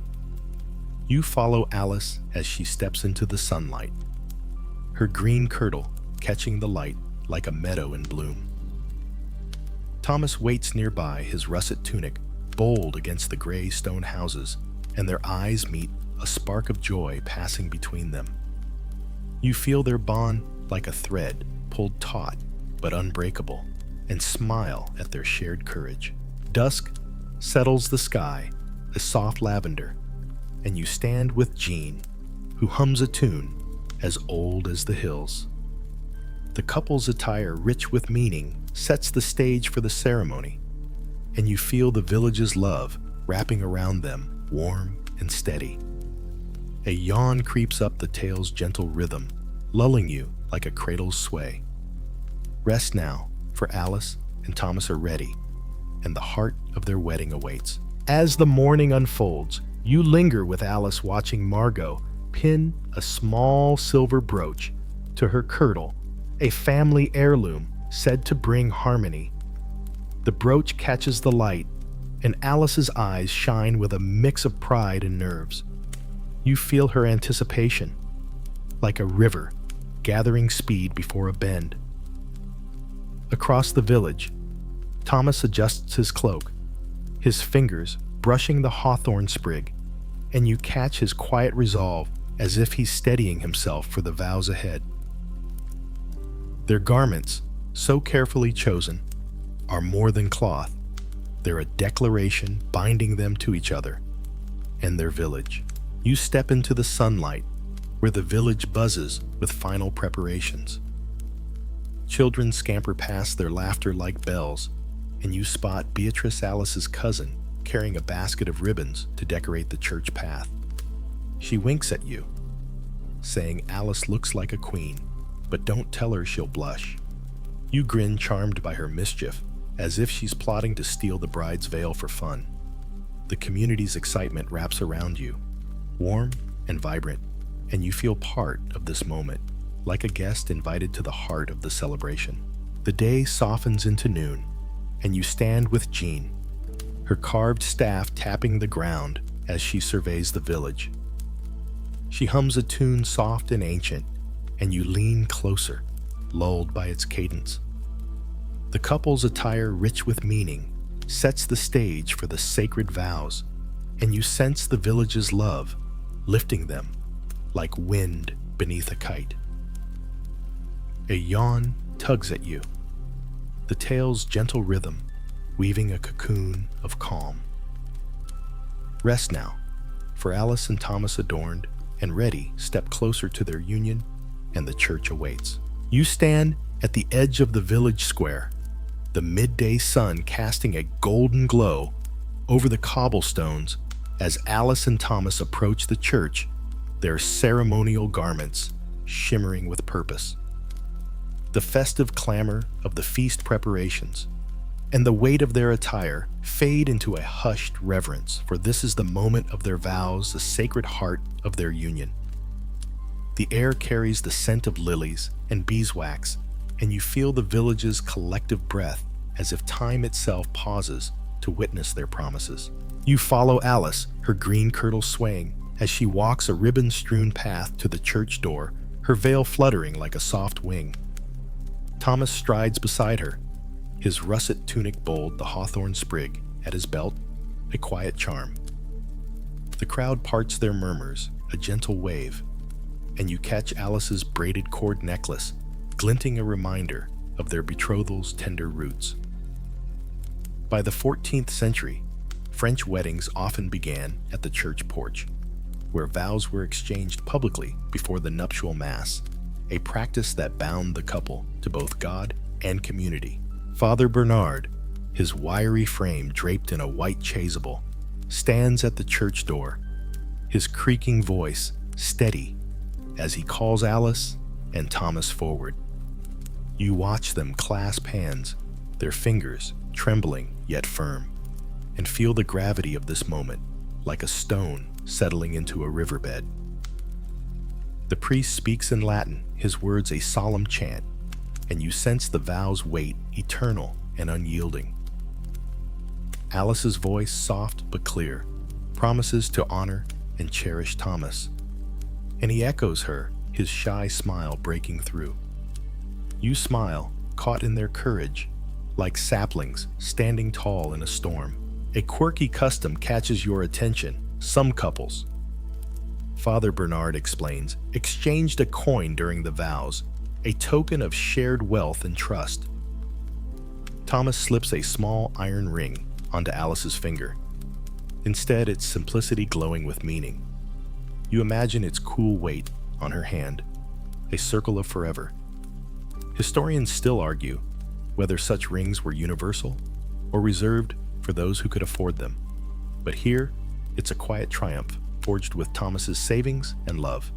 Speaker 1: You follow Alice as she steps into the sunlight, her green kirtle catching the light like a meadow in bloom. Thomas waits nearby, his russet tunic bold against the gray stone houses, and their eyes meet, a spark of joy passing between them. You feel their bond like a thread pulled taut but unbreakable, and smile at their shared courage. Dusk settles the sky, a soft lavender, and you stand with Jean, who hums a tune as old as the hills. The couple's attire, rich with meaning, sets the stage for the ceremony, and you feel the village's love wrapping around them, warm and steady. A yawn creeps up the tale's gentle rhythm, lulling you like a cradle's sway. Rest now, for Alice and Thomas are ready, and the heart of their wedding awaits. As the morning unfolds, you linger with Alice, watching Margot pin a small silver brooch to her kirtle, a family heirloom said to bring harmony. The brooch catches the light, and Alice's eyes shine with a mix of pride and nerves. You feel her anticipation, like a river gathering speed before a bend. Across the village, Thomas adjusts his cloak, his fingers brushing the hawthorn sprig, and you catch his quiet resolve, as if he's steadying himself for the vows ahead. Their garments, so carefully chosen, are more than cloth. They're a declaration binding them to each other and their village. You step into the sunlight where the village buzzes with final preparations. Children scamper past their laughter like bells, and you spot Beatrice Alice's cousin carrying a basket of ribbons to decorate the church path. She winks at you, saying Alice looks like a queen, but don't tell her she'll blush. You grin, charmed by her mischief, as if she's plotting to steal the bride's veil for fun. The community's excitement wraps around you, warm and vibrant, and you feel part of this moment, like a guest invited to the heart of the celebration. The day softens into noon, and you stand with Jean, her carved staff tapping the ground as she surveys the village. She hums a tune soft and ancient, and you lean closer, lulled by its cadence. The couple's attire, rich with meaning, sets the stage for the sacred vows, and you sense the village's love lifting them like wind beneath a kite. A yawn tugs at you, the tale's gentle rhythm weaving a cocoon of calm. Rest now, for Alice and Thomas, adorned and ready, step closer to their union, and the church awaits. You stand at the edge of the village square, the midday sun casting a golden glow over the cobblestones as Alice and Thomas approach the church, their ceremonial garments shimmering with purpose. The festive clamor of the feast preparations and the weight of their attire fade into a hushed reverence, for this is the moment of their vows, the sacred heart of their union. The air carries the scent of lilies and beeswax, and you feel the village's collective breath as if time itself pauses to witness their promises. You follow Alice, her green kirtle swaying, as she walks a ribbon-strewn path to the church door, her veil fluttering like a soft wing. Thomas strides beside her, his russet tunic bold, the hawthorn sprig at his belt, a quiet charm. The crowd parts their murmurs, a gentle wave, and you catch Alice's braided cord necklace, glinting a reminder of their betrophal's tender roots. By the 14th century, French weddings often began at the church porch, where vows were exchanged publicly before the nuptial mass, a practice that bound the couple to both God and community. Father Bernard, his wiry frame draped in a white chasuble, stands at the church door, his creaking voice steady as he calls Alice and Thomas forward. You watch them clasp hands, their fingers trembling yet firm, and feel the gravity of this moment like a stone settling into a riverbed. The priest speaks in Latin, his words a solemn chant, and you sense the vow's weight, eternal and unyielding. Alice's voice, soft but clear, promises to honor and cherish Thomas, and he echoes her, his shy smile breaking through. You smile, caught in their courage, like saplings standing tall in a storm. A quirky custom catches your attention. Some couples, Father Bernard explains, exchanged a coin during the vows, a token of shared wealth and trust. Thomas slips a small iron ring onto Alice's finger. Instead, its simplicity glowing with meaning. You imagine its cool weight on her hand, a circle of forever. Historians still argue whether such rings were universal or reserved for those who could afford them. But here, it's a quiet triumph, forged with Thomas's savings and love.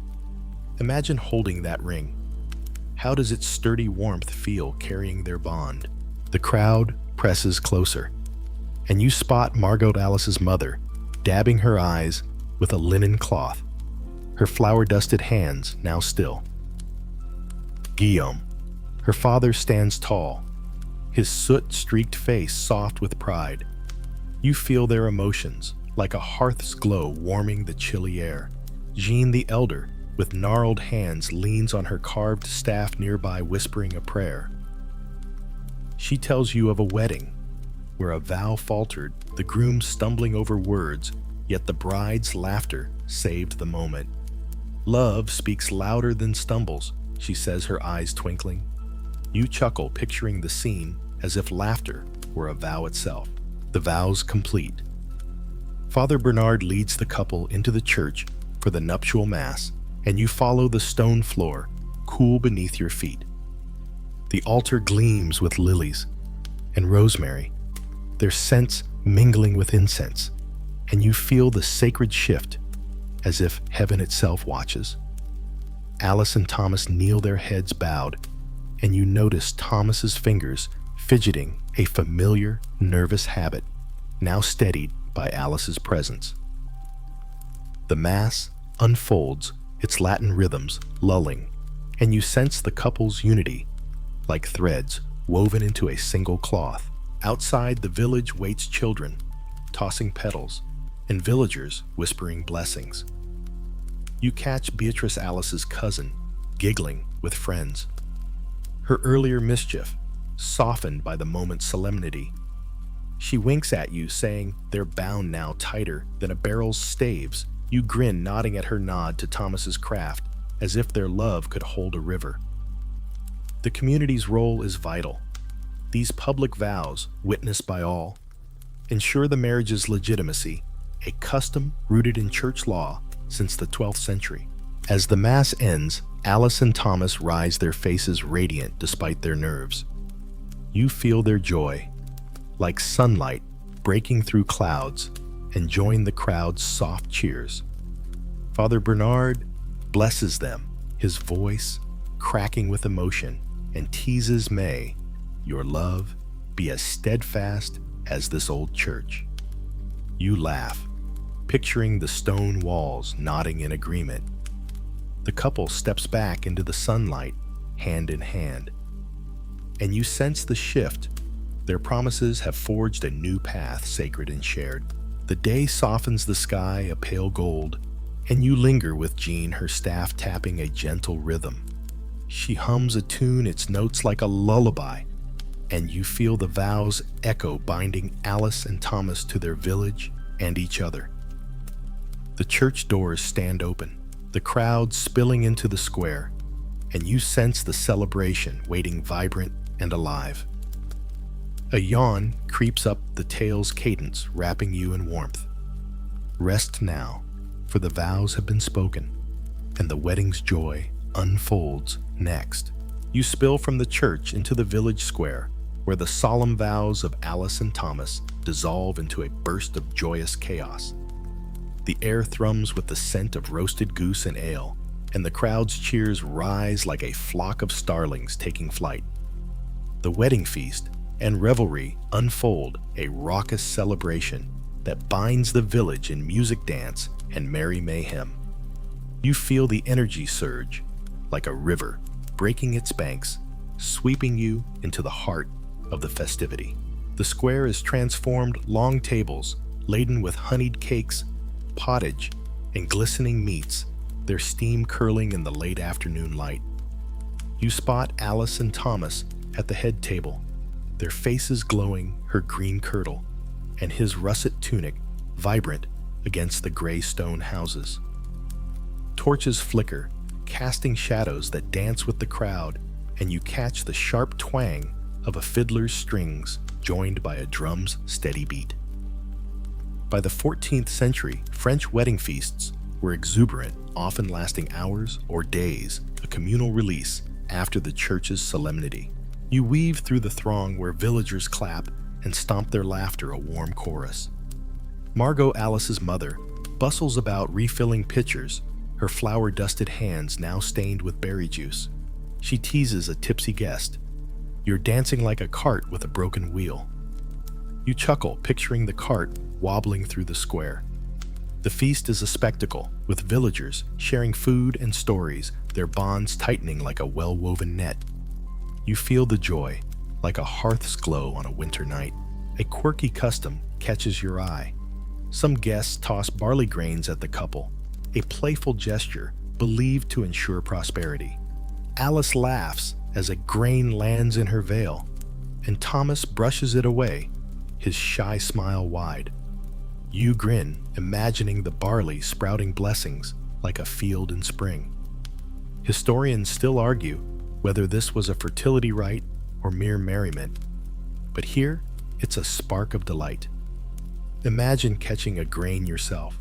Speaker 1: Imagine holding that ring. How does its sturdy warmth feel carrying their bond? The crowd presses closer, and you spot Margot, Alice's mother, dabbing her eyes with a linen cloth, her flour-dusted hands now still. Guillaume, her father, stands tall, his soot-streaked face soft with pride. You feel their emotions, like a hearth's glow warming the chilly air. Jean the elder, with gnarled hands, leans on her carved staff nearby, whispering a prayer. She tells you of a wedding where a vow faltered, the groom stumbling over words, yet the bride's laughter saved the moment. Love speaks louder than stumbles, she says, her eyes twinkling. You chuckle, picturing the scene as if laughter were a vow itself. The vows complete. Father Bernard leads the couple into the church for the nuptial mass, and you follow the stone floor, cool beneath your feet. The altar gleams with lilies and rosemary, their scents mingling with incense, and you feel the sacred shift as if heaven itself watches. Alice and Thomas kneel, their heads bowed, and you notice Thomas's fingers fidgeting, a familiar, nervous habit, now steadied by Alice's presence. The Mass unfolds, its Latin rhythms lulling, and you sense the couple's unity, like threads woven into a single cloth. Outside, the village waits children, tossing petals, and villagers whispering blessings. You catch Beatrice, Alice's cousin, giggling with friends. Her earlier mischief softened by the moment's solemnity. She winks at you, saying they're bound now tighter than a barrel's staves. You grin, nodding at her nod to Thomas's craft, as if their love could hold a river. The community's role is vital. These public vows, witnessed by all, ensure the marriage's legitimacy, a custom rooted in church law since the 12th century. As the Mass ends, Alice and Thomas rise, their faces radiant despite their nerves. You feel their joy, like sunlight breaking through clouds, and join the crowd's soft cheers. Father Bernard blesses them, his voice cracking with emotion, and teases, "May your love be as steadfast as this old church." You laugh, picturing the stone walls nodding in agreement. The couple steps back into the sunlight, hand in hand, and you sense the shift. Their promises have forged a new path, sacred and shared. The day softens the sky a pale gold, and you linger with Jean, her staff tapping a gentle rhythm. She hums a tune, its notes like a lullaby, and you feel the vows echo, binding Alice and Thomas to their village and each other. The church doors stand open, the crowd spilling into the square, and you sense the celebration waiting, vibrant and alive. A yawn creeps up the tale's cadence, wrapping you in warmth. Rest now, for the vows have been spoken, and the wedding's joy unfolds next. You spill from the church into the village square, where the solemn vows of Alice and Thomas dissolve into a burst of joyous chaos. The air thrums with the scent of roasted goose and ale, and the crowd's cheers rise like a flock of starlings taking flight. The wedding feast and revelry unfold, a raucous celebration that binds the village in music, dance, and merry mayhem. You feel the energy surge, like a river breaking its banks, sweeping you into the heart of the festivity. The square is transformed, long tables laden with honeyed cakes, pottage, and glistening meats, their steam curling in the late afternoon light. You spot Alice and Thomas at the head table, their faces glowing, her green kirtle, and his russet tunic vibrant against the gray stone houses. Torches flicker, casting shadows that dance with the crowd, and you catch the sharp twang of a fiddler's strings joined by a drum's steady beat. By the 14th century, French wedding feasts were exuberant, often lasting hours or days, a communal release after the church's solemnity. You weave through the throng where villagers clap and stomp their laughter, a warm chorus. Margot, Alice's mother, bustles about refilling pitchers, her flour-dusted hands now stained with berry juice. She teases a tipsy guest. "You're dancing like a cart with a broken wheel." You chuckle, picturing the cart wobbling through the square. The feast is a spectacle, with villagers sharing food and stories, their bonds tightening like a well-woven net. You feel the joy, like a hearth's glow on a winter night. A quirky custom catches your eye. Some guests toss barley grains at the couple, a playful gesture believed to ensure prosperity. Alice laughs as a grain lands in her veil, and Thomas brushes it away, his shy smile wide. You grin, imagining the barley sprouting blessings like a field in spring. Historians still argue whether this was a fertility rite or mere merriment. But here, it's a spark of delight. Imagine catching a grain yourself.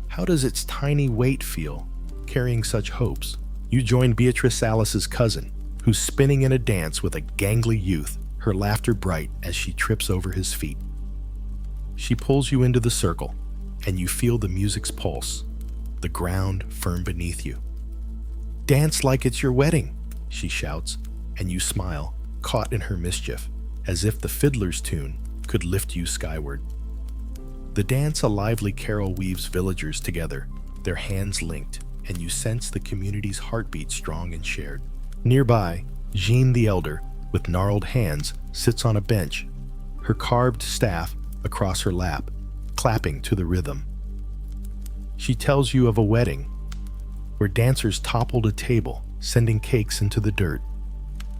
Speaker 1: How does its tiny weight feel, carrying such hopes? You join Beatrice Alice's cousin, who's spinning in a dance with a gangly youth, her laughter bright as she trips over his feet. She pulls you into the circle, and you feel the music's pulse, the ground firm beneath you. "Dance like it's your wedding," she shouts, and you smile, caught in her mischief, as if the fiddler's tune could lift you skyward. The dance, a lively carol, weaves villagers together, their hands linked, and you sense the community's heartbeat strong and shared. Nearby, Jean the Elder, with gnarled hands, sits on a bench, her carved staff across her lap, clapping to the rhythm. She tells you of a wedding where dancers toppled a table, sending cakes into the dirt,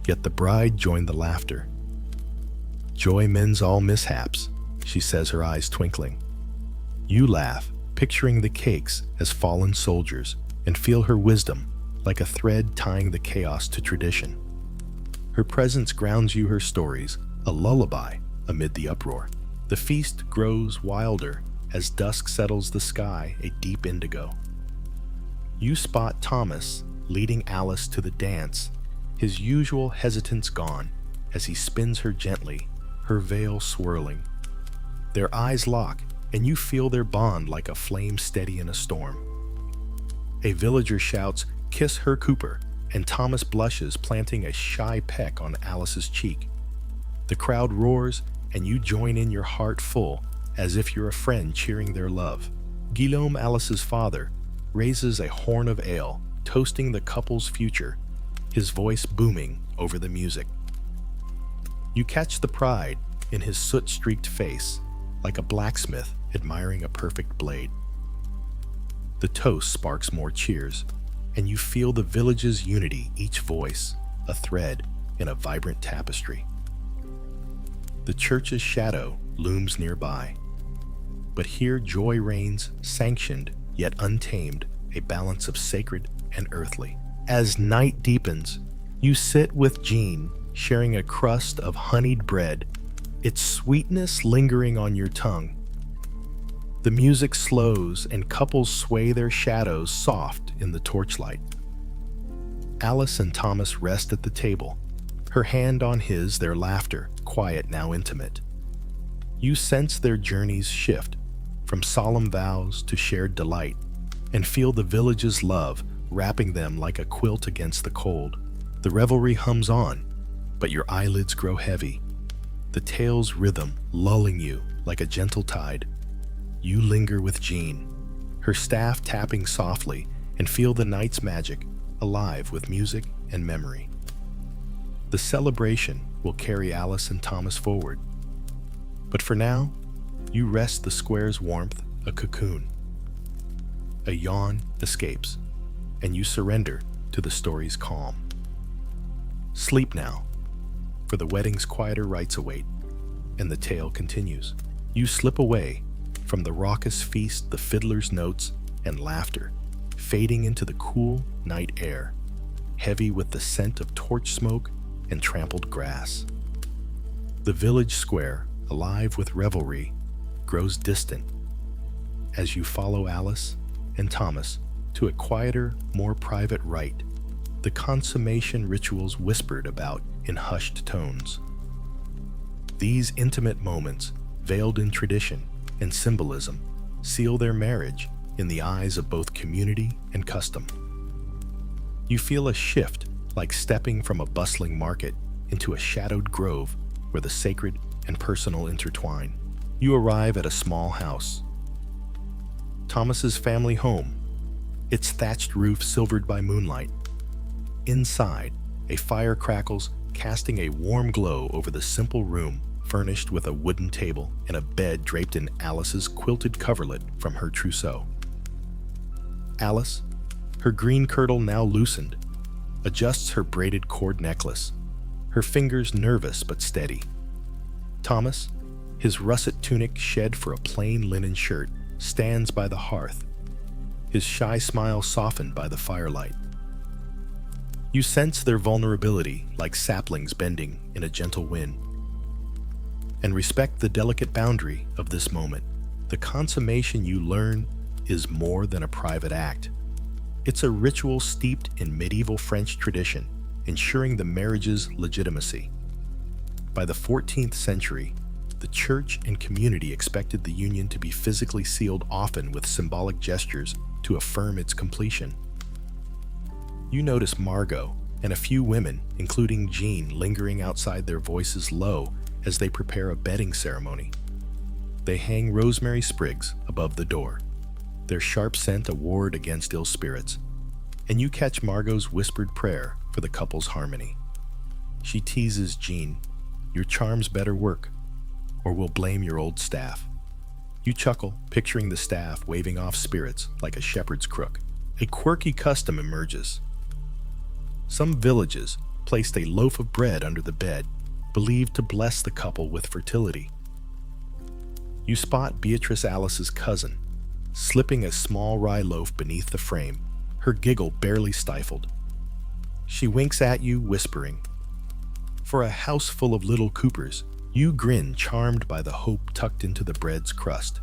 Speaker 1: yet the bride joined the laughter. "Joy mends all mishaps," she says, her eyes twinkling. You laugh, picturing the cakes as fallen soldiers, and feel her wisdom like a thread tying the chaos to tradition. Her presence grounds you her stories, a lullaby amid the uproar. The feast grows wilder as dusk settles the sky a deep indigo. You spot Thomas leading Alice to the dance, his usual hesitance gone as he spins her gently, her veil swirling. Their eyes lock, and you feel their bond like a flame steady in a storm. A villager shouts, "Kiss her Cooper," and Thomas blushes, planting a shy peck on Alice's cheek. The crowd roars, and you join in, your heart full, as if you're a friend cheering their love. Guillaume, Alice's father, raises a horn of ale, toasting the couple's future, his voice booming over the music. You catch the pride in his soot-streaked face, like a blacksmith admiring a perfect blade. The toast sparks more cheers, and you feel the village's unity, each voice a thread in a vibrant tapestry. The church's shadow looms nearby, but here joy reigns, sanctioned yet untamed, a balance of sacred and earthly. As night deepens, you sit with Jean, sharing a crust of honeyed bread, its sweetness lingering on your tongue. The music slows, and couples sway their shadows soft in the torchlight. Alice and Thomas rest at the table, her hand on his, their laughter quiet, now intimate. You sense their journeys shift from solemn vows to shared delight, and feel the village's love wrapping them like a quilt against the cold. The revelry hums on, but your eyelids grow heavy, the tale's rhythm lulling you like a gentle tide. You linger with Jean, her staff tapping softly, and feel the night's magic, alive with music and memory. The celebration will carry Alice and Thomas forward. But for now, you rest the square's warmth, a cocoon. A yawn escapes, and you surrender to the story's calm. Sleep now, for the wedding's quieter rites await, and the tale continues. You slip away from the raucous feast, the fiddler's notes and laughter, fading into the cool night air, heavy with the scent of torch smoke and trampled grass. The village square, alive with revelry, grows distant as you follow Alice and Thomas to a quieter, more private rite, the consummation rituals whispered about in hushed tones. These intimate moments, veiled in tradition and symbolism, seal their marriage in the eyes of both community and custom. You feel a shift, like stepping from a bustling market into a shadowed grove where the sacred and personal intertwine. You arrive at a small house, Thomas's family home, its thatched roof silvered by moonlight. Inside, a fire crackles, casting a warm glow over the simple room, furnished with a wooden table and a bed draped in Alice's quilted coverlet from her trousseau. Alice, her green kirtle now loosened, adjusts her braided cord necklace, her fingers nervous but steady. Thomas, his russet tunic shed for a plain linen shirt, stands by the hearth, his shy smile softened by the firelight. You sense their vulnerability like saplings bending in a gentle wind, and respect the delicate boundary of this moment. The consummation, you learn, is more than a private act. It's a ritual steeped in medieval French tradition, ensuring the marriage's legitimacy. By the 14th century, the church and community expected the union to be physically sealed, often with symbolic gestures to affirm its completion. You notice Margot and a few women, including Jean, lingering outside, their voices low as they prepare a bedding ceremony. They hang rosemary sprigs above the door, their sharp scent a ward against ill spirits, and you catch Margot's whispered prayer for the couple's harmony. She teases Jean, "Your charms better work, or we'll blame your old staff." You chuckle, picturing the staff waving off spirits like a shepherd's crook. A quirky custom emerges. Some villages placed a loaf of bread under the bed, believed to bless the couple with fertility. You spot Beatrice Alice's cousin, slipping a small rye loaf beneath the frame, her giggle barely stifled. She winks at you, whispering. For a house full of little Coopers, you grin, charmed by the hope tucked into the bread's crust.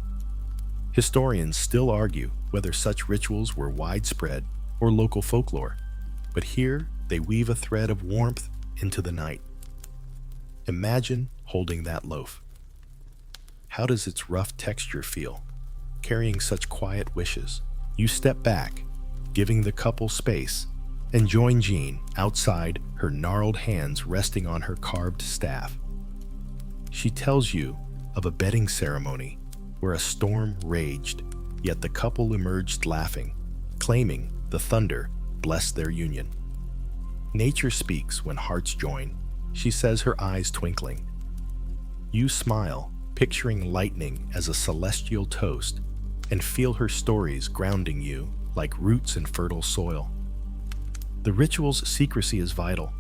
Speaker 1: Historians still argue whether such rituals were widespread or local folklore, but here they weave a thread of warmth into the night. Imagine holding that loaf. How does its rough texture feel, carrying such quiet wishes? You step back, giving the couple space, and join Jean outside, her gnarled hands resting on her carved staff. She tells you of a bedding ceremony where a storm raged, yet the couple emerged laughing, claiming the thunder blessed their union. Nature speaks when hearts join, she says, her eyes twinkling. You smile, picturing lightning as a celestial toast, and feel her stories grounding you like roots in fertile soil. The ritual's secrecy is vital.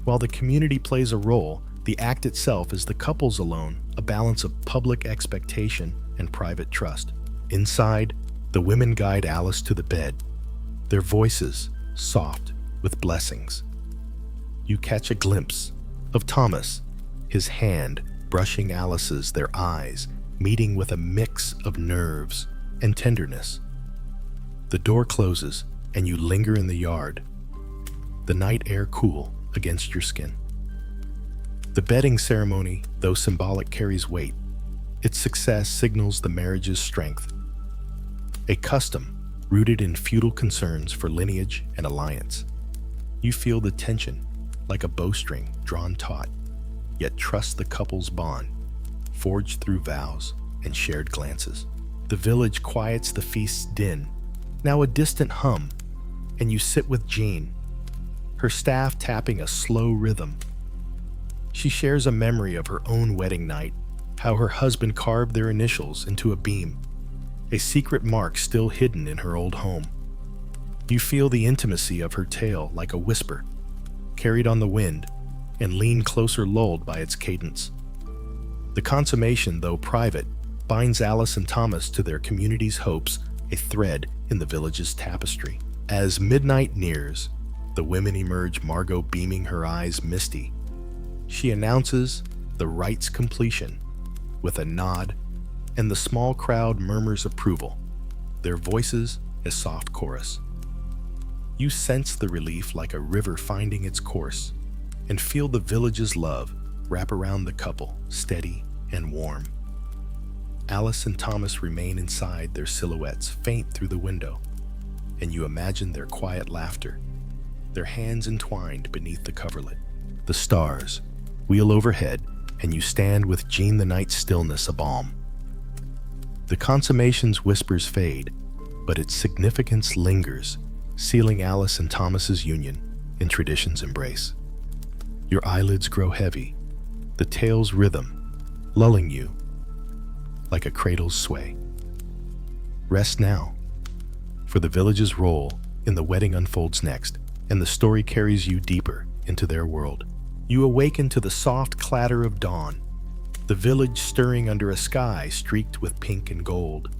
Speaker 1: While the community plays a role, the act itself is the couple's alone, a balance of public expectation and private trust. Inside, the women guide Alice to the bed, their voices soft with blessings. You catch a glimpse of Thomas, his hand brushing Alice's, their eyes meeting with a mix of nerves and tenderness. The door closes and you linger in the yard, the night air cool against your skin. The bedding ceremony, though symbolic, carries weight. Its success signals the marriage's strength. A custom rooted in feudal concerns for lineage and alliance. You feel the tension like a bowstring drawn taut, yet trust the couple's bond, forged through vows and shared glances. The village quiets the feast's din, now a distant hum, and you sit with Jean, her staff tapping a slow rhythm. She shares a memory of her own wedding night, how her husband carved their initials into a beam, a secret mark still hidden in her old home. You feel the intimacy of her tale like a whisper, carried on the wind, and lean closer, lulled by its cadence. The consummation, though private, binds Alice and Thomas to their community's hopes, a thread in the village's tapestry. As midnight nears, the women emerge, Margot beaming, her eyes misty. She announces the rite's completion with a nod, and the small crowd murmurs approval, their voices a soft chorus. You sense the relief like a river finding its course, and feel the village's love wrap around the couple, steady and warm. Alice and Thomas remain inside, their silhouettes faint through the window, and you imagine their quiet laughter, their hands entwined beneath the coverlet. The stars wheel overhead, and you stand with Jean, the night's stillness a balm. The consummation's whispers fade, but its significance lingers, sealing Alice and Thomas's union in tradition's embrace. Your eyelids grow heavy, the tale's rhythm lulling you like a cradle's sway. Rest now, for the village's role in the wedding unfolds next, and the story carries you deeper into their world. You awaken to the soft clatter of dawn, the village stirring under a sky streaked with pink and gold.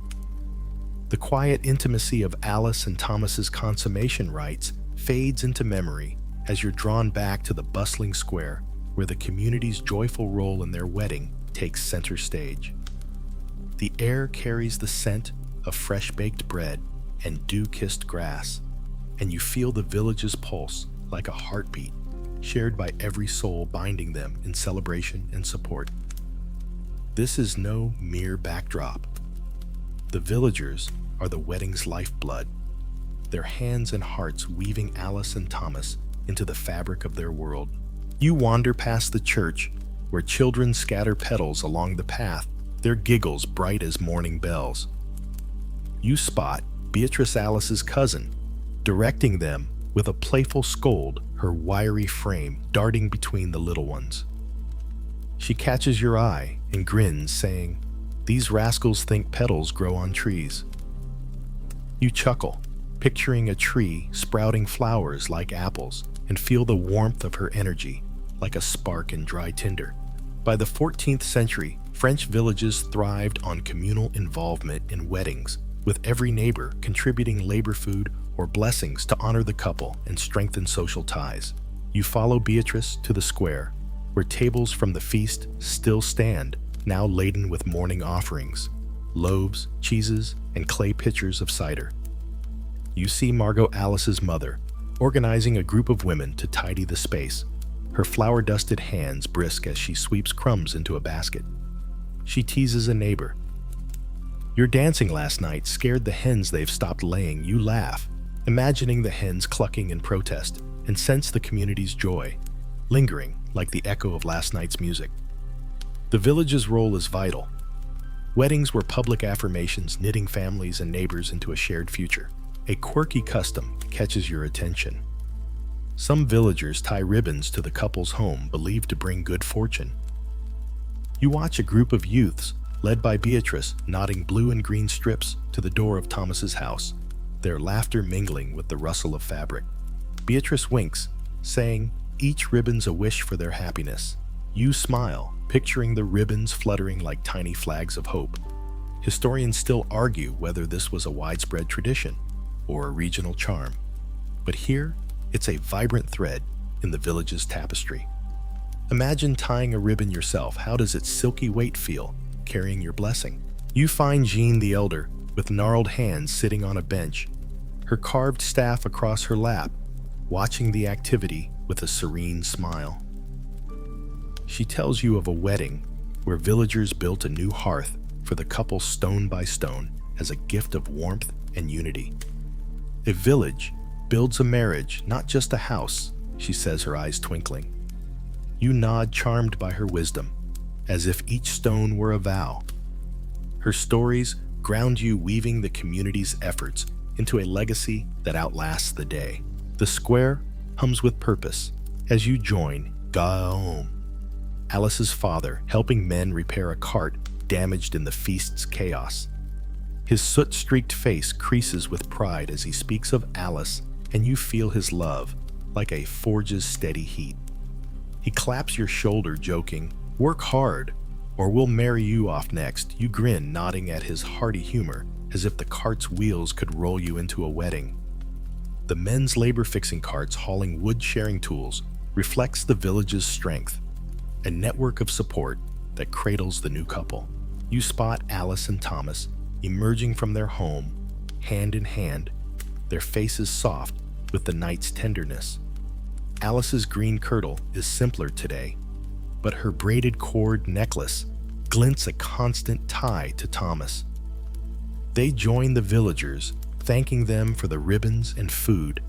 Speaker 1: The quiet intimacy of Alice and Thomas's consummation rites fades into memory, as you're drawn back to the bustling square where the community's joyful role in their wedding takes center stage. The air carries the scent of fresh-baked bread and dew-kissed grass, and you feel the village's pulse like a heartbeat, shared by every soul binding them in celebration and support. This is no mere backdrop. The villagers are the wedding's lifeblood, their hands and hearts weaving Alice and Thomas into the fabric of their world. You wander past the church, where children scatter petals along the path, their giggles bright as morning bells. You spot Beatrice Alice's cousin, directing them with a playful scold, her wiry frame darting between the little ones. She catches your eye and grins, saying, "These rascals think petals grow on trees." You chuckle, picturing a tree sprouting flowers like apples, and feel the warmth of her energy, like a spark in dry tinder. By the 14th century, French villages thrived on communal involvement in weddings, with every neighbor contributing labor food or blessings to honor the couple and strengthen social ties. You follow Beatrice to the square, where tables from the feast still stand, now laden with morning offerings, loaves, cheeses, and clay pitchers of cider. You see Margot Alice's mother, organizing a group of women to tidy the space, her flour-dusted hands brisk as she sweeps crumbs into a basket. She teases a neighbor. "Your dancing last night scared the hens they've stopped laying." You laugh, imagining the hens clucking in protest, and sense the community's joy, lingering like the echo of last night's music. The village's role is vital. Weddings were public affirmations knitting families and neighbors into a shared future. A quirky custom catches your attention. Some villagers tie ribbons to the couple's home, believed to bring good fortune. You watch a group of youths, led by Beatrice, knotting blue and green strips to the door of Thomas's house, their laughter mingling with the rustle of fabric. Beatrice winks, saying, "Each ribbon's a wish for their happiness." You smile, picturing the ribbons fluttering like tiny flags of hope. Historians still argue whether this was a widespread tradition or a regional charm, but here it's a vibrant thread in the village's tapestry. Imagine tying a ribbon yourself. How does its silky weight feel, carrying your blessing? You find Jean the elder, with gnarled hands sitting on a bench, her carved staff across her lap, watching the activity with a serene smile. She tells you of a wedding where villagers built a new hearth for the couple stone by stone as a gift of warmth and unity. A village builds a marriage, not just a house, she says, her eyes twinkling. You nod, charmed by her wisdom, as if each stone were a vow. Her stories ground you, weaving the community's efforts into a legacy that outlasts the day. The square hums with purpose as you join Guillaume, Alice's father, helping men repair a cart damaged in the feast's chaos. His soot-streaked face creases with pride as he speaks of Alice, and you feel his love like a forge's steady heat. He claps your shoulder, joking, "Work hard, or we'll marry you off next." You grin, nodding at his hearty humor, as if the cart's wheels could roll you into a wedding. The men's labor-fixing carts hauling wood-sharing tools reflects the village's strength, a network of support that cradles the new couple. You spot Alice and Thomas emerging from their home, hand in hand, their faces soft with the night's tenderness. Alice's green kirtle is simpler today, but her braided cord necklace glints a constant tie to Thomas. They join the villagers, thanking them for the ribbons and food,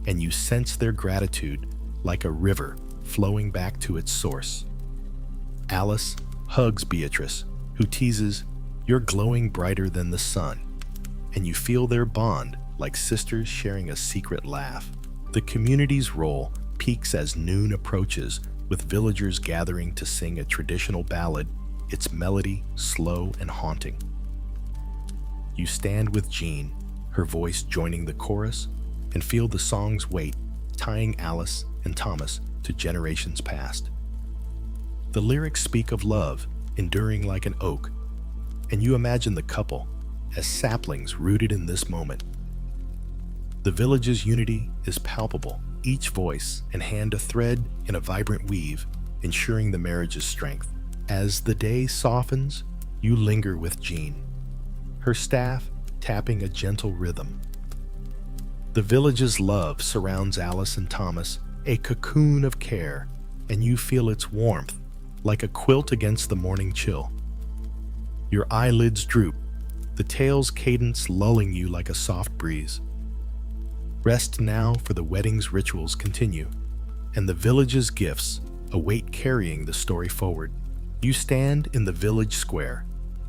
Speaker 1: and you sense their gratitude like a river flowing back to its source. Alice hugs Beatrice, who teases, "You're glowing brighter than the sun," and you feel their bond like sisters sharing a secret laugh. The community's role peaks as noon approaches, with villagers gathering to sing a traditional ballad, its melody slow and haunting. You stand with Jean, her voice joining the chorus, and feel the song's weight, tying Alice and Thomas to generations past. The lyrics speak of love, enduring like an oak, and you imagine the couple as saplings rooted in this moment. The village's unity is palpable, each voice and hand a thread in a vibrant weave, ensuring the marriage's strength. As the day softens, you linger with Jean, her staff tapping a gentle rhythm. The village's love surrounds Alice and Thomas, a cocoon of care, and you feel its warmth like a quilt against the morning chill. Your eyelids droop, the tale's cadence lulling you like a soft breeze. Rest now, for the wedding's rituals continue, and the village's gifts await carrying the story forward. You stand in the village square,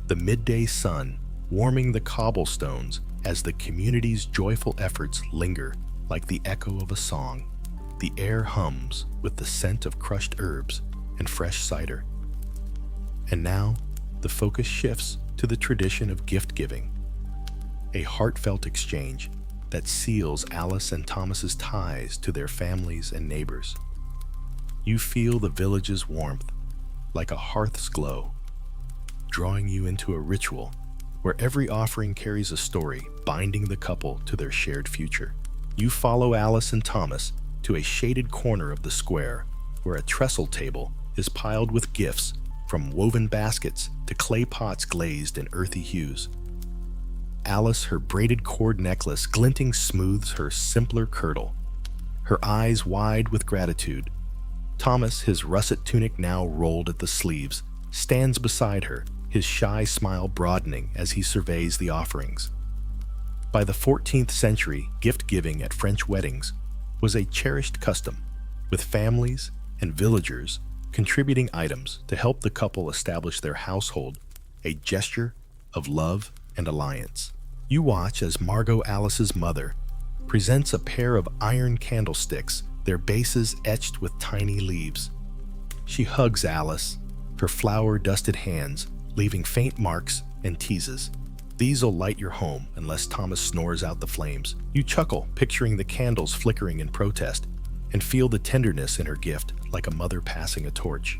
Speaker 1: the midday sun warming the cobblestones as the community's joyful efforts linger like the echo of a song. The air hums with the scent of crushed herbs and fresh cider. And now, the focus shifts to the tradition of gift-giving, a heartfelt exchange that seals Alice and Thomas's ties to their families and neighbors. You feel the village's warmth like a hearth's glow, drawing you into a ritual where every offering carries a story binding the couple to their shared future. You follow Alice and Thomas to a shaded corner of the square where a trestle table is piled with gifts, from woven baskets to clay pots glazed in earthy hues. Alice, her braided cord necklace glinting, smooths her simpler kirtle, her eyes wide with gratitude. Thomas, his russet tunic now rolled at the sleeves, stands beside her, his shy smile broadening as he surveys the offerings. By the 14th century, gift-giving at French weddings was a cherished custom, with families and villagers contributing items to help the couple establish their household, a gesture of love and alliance. You watch as Margot, Alice's mother, presents a pair of iron candlesticks, their bases etched with tiny leaves. She hugs Alice, her flour-dusted hands leaving faint marks and teases. "These'll light your home," unless Thomas snores out the flames. You chuckle, picturing the candles flickering in protest, and feel the tenderness in her gift, like a mother passing a torch.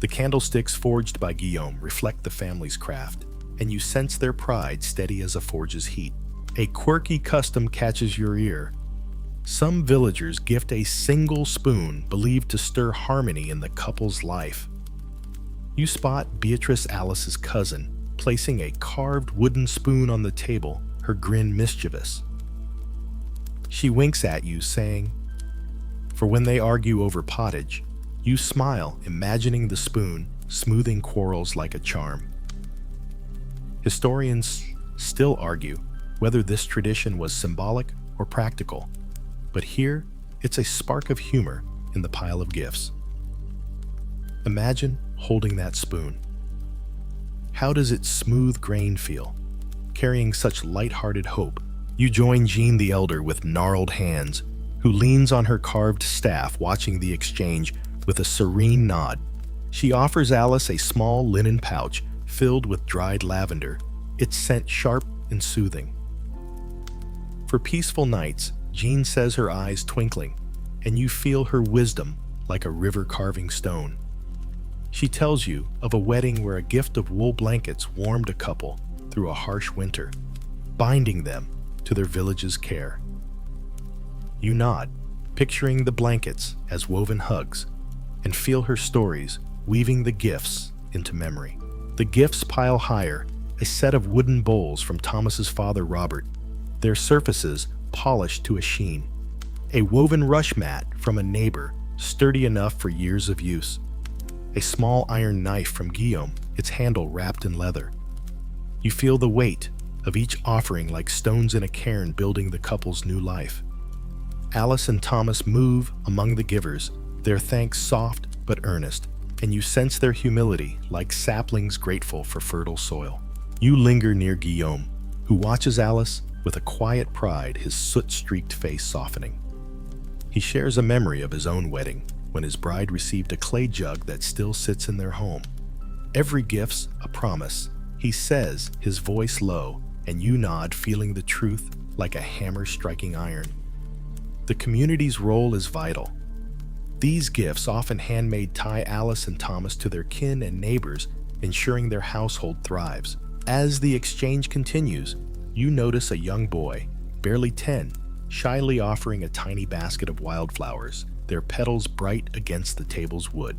Speaker 1: The candlesticks forged by Guillaume reflect the family's craft, and you sense their pride steady as a forge's heat. A quirky custom catches your ear. Some villagers gift a single spoon believed to stir harmony in the couple's life. You spot Beatrice, Alice's cousin, placing a carved wooden spoon on the table, her grin mischievous. She winks at you, saying, "For when they argue over pottage," you smile, imagining the spoon smoothing quarrels like a charm. Historians still argue whether this tradition was symbolic or practical, but here it's a spark of humor in the pile of gifts. Imagine holding that spoon. How does its smooth grain feel? Carrying such light-hearted hope, you join Jean the Elder with gnarled hands, who leans on her carved staff, watching the exchange with a serene nod. She offers Alice a small linen pouch filled with dried lavender, its scent sharp and soothing. For peaceful nights, Jean says, her eyes twinkling, and you feel her wisdom like a river carving stone. She tells you of a wedding where a gift of wool blankets warmed a couple through a harsh winter, binding them to their village's care. You nod, picturing the blankets as woven hugs, and feel her stories weaving the gifts into memory. The gifts pile higher, a set of wooden bowls from Thomas's father Robert, their surfaces polished to a sheen. A woven rush mat from a neighbor, sturdy enough for years of use. A small iron knife from Guillaume, its handle wrapped in leather. You feel the weight of each offering like stones in a cairn, building the couple's new life. Alice and Thomas move among the givers, their thanks soft but earnest, and you sense their humility like saplings grateful for fertile soil. You linger near Guillaume, who watches Alice with a quiet pride, his soot-streaked face softening. He shares a memory of his own wedding, when his bride received a clay jug that still sits in their home. "Every gift's a promise," he says, his voice low, and you nod, feeling the truth like a hammer striking iron. The community's role is vital. These gifts, often handmade, tie Alice and Thomas to their kin and neighbors, ensuring their household thrives. As the exchange continues, you notice a young boy, barely 10, shyly offering a tiny basket of wildflowers, their petals bright against the table's wood.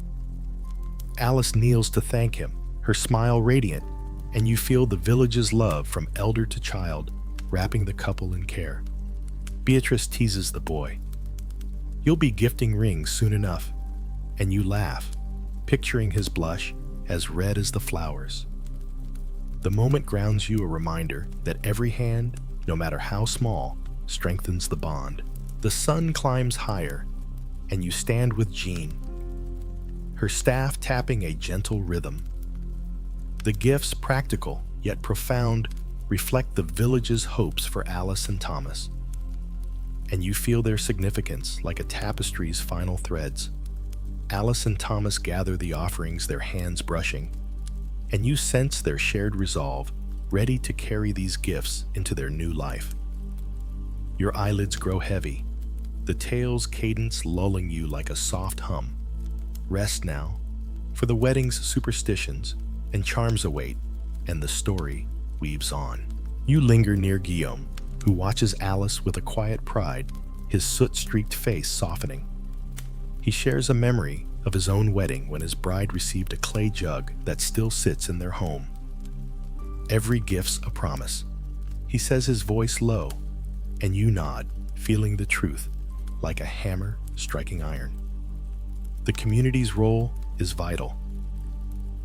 Speaker 1: Alice kneels to thank him, her smile radiant, and you feel the village's love from elder to child, wrapping the couple in care. Beatrice teases the boy. "You'll be gifting rings soon enough," and you laugh, picturing his blush as red as the flowers. The moment grounds you a reminder that every hand, no matter how small, strengthens the bond. The sun climbs higher, and you stand with Jean, her staff tapping a gentle rhythm. The gifts, practical yet profound, reflect the village's hopes for Alice and Thomas, and you feel their significance like a tapestry's final threads. Alice and Thomas gather the offerings, their hands brushing, and you sense their shared resolve, ready to carry these gifts into their new life. Your eyelids grow heavy, the tale's cadence lulling you like a soft hum. Rest now, for the wedding's superstitions and charms await, and the story weaves on. You linger near Guillaume, who watches Alice with a quiet pride, his soot-streaked face softening. He shares a memory of his own wedding when his bride received a clay jug that still sits in their home. Every gift's a promise. He says, his voice low, and you nod, feeling the truth, like a hammer striking iron. The community's role is vital.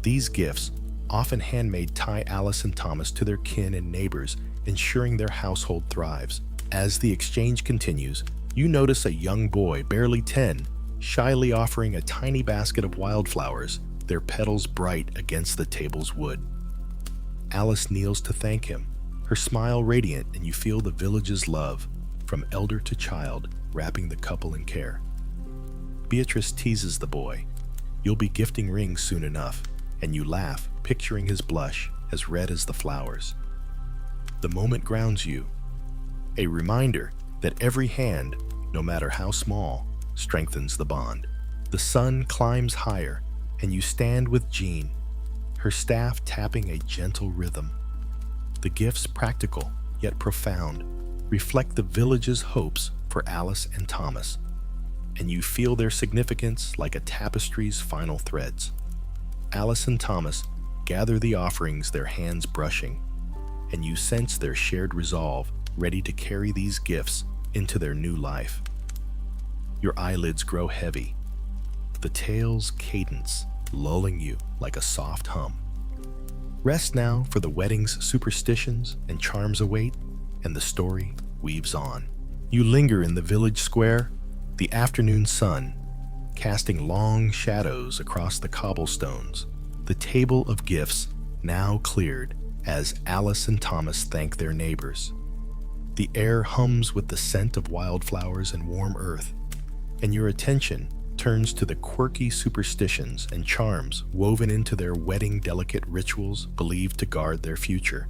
Speaker 1: These gifts, often handmade, tie Alice and Thomas to their kin and neighbors, ensuring their household thrives. As the exchange continues, you notice a young boy, barely 10, shyly offering a tiny basket of wildflowers, their petals bright against the table's wood. Alice kneels to thank him, her smile radiant, and you feel the village's love, from elder to child, wrapping the couple in care. Beatrice teases the boy. "You'll be gifting rings soon enough," and you laugh, picturing his blush as red as the flowers. The moment grounds you, a reminder that every hand, no matter how small, strengthens the bond. The sun climbs higher, and you stand with Jean, her staff tapping a gentle rhythm. The gifts, practical yet profound, reflect the village's hopes for Alice and Thomas, and you feel their significance like a tapestry's final threads. Alice and Thomas gather the offerings, their hands brushing, and you sense their shared resolve, ready to carry these gifts into their new life. Your eyelids grow heavy, the tale's cadence lulling you like a soft hum. Rest now, for the wedding's superstitions and charms await, and the story weaves on. You linger in the village square, the afternoon sun casting long shadows across the cobblestones, the table of gifts now cleared as Alice and Thomas thank their neighbors. The air hums with the scent of wildflowers and warm earth, and your attention turns to the quirky superstitions and charms woven into their wedding, delicate rituals believed to guard their future.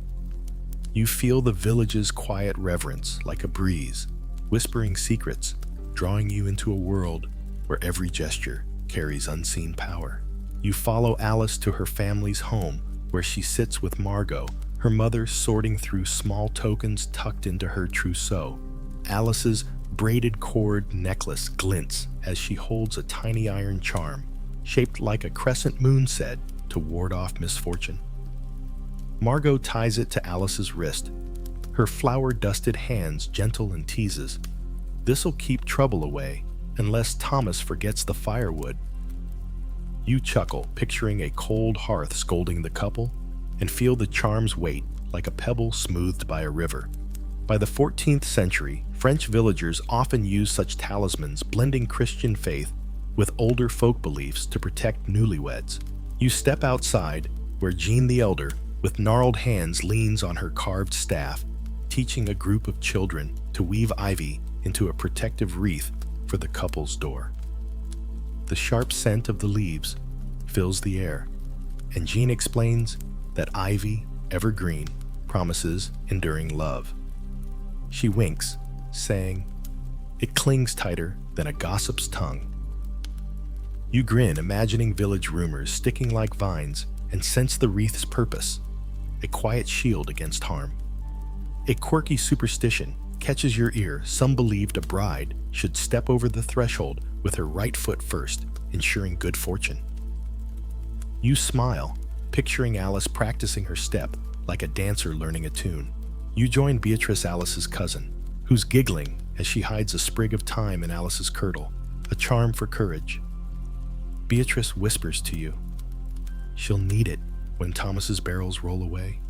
Speaker 1: You feel the village's quiet reverence like a breeze, whispering secrets, drawing you into a world where every gesture carries unseen power. You follow Alice to her family's home, where she sits with Margot, her mother, sorting through small tokens tucked into her trousseau. Alice's braided cord necklace glints as she holds a tiny iron charm, shaped like a crescent moon, said to ward off misfortune. Margot ties it to Alice's wrist, her flower-dusted hands gentle, and teases, "This'll keep trouble away, unless Thomas forgets the firewood." You chuckle, picturing a cold hearth scolding the couple, and feel the charm's weight like a pebble smoothed by a river. By the 14th century, French villagers often used such talismans, blending Christian faith with older folk beliefs to protect newlyweds. You step outside, where Jean the Elder, with gnarled hands, leans on her carved staff, teaching a group of children to weave ivy into a protective wreath for the couple's door. The sharp scent of the leaves fills the air, and Jean explains that ivy, evergreen, promises enduring love. She winks, saying, "It clings tighter than a gossip's tongue." You grin, imagining village rumors sticking like vines, and sense the wreath's purpose, a quiet shield against harm. A quirky superstition, catches your ear. Some believed a bride should step over the threshold with her right foot first, ensuring good fortune. You smile, picturing Alice practicing her step like a dancer learning a tune. You join Beatrice, Alice's cousin, who's giggling as she hides a sprig of thyme in Alice's kirtle, a charm for courage. Beatrice whispers to you, "She'll need it when Thomas's barrels roll away."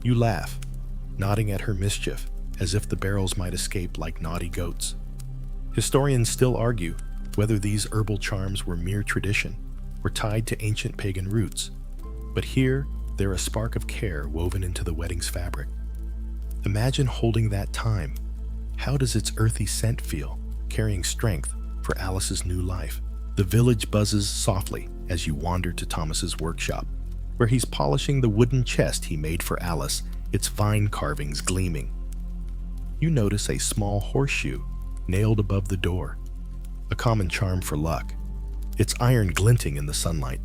Speaker 1: You laugh, nodding at her mischief, as if the barrels might escape like naughty goats. Historians still argue whether these herbal charms were mere tradition or tied to ancient pagan roots, but here they're a spark of care woven into the wedding's fabric. Imagine holding that thyme. How does its earthy scent feel, carrying strength for Alice's new life? The village buzzes softly as you wander to Thomas's workshop, where he's polishing the wooden chest he made for Alice, its vine carvings gleaming. You notice a small horseshoe nailed above the door, a common charm for luck, its iron glinting in the sunlight.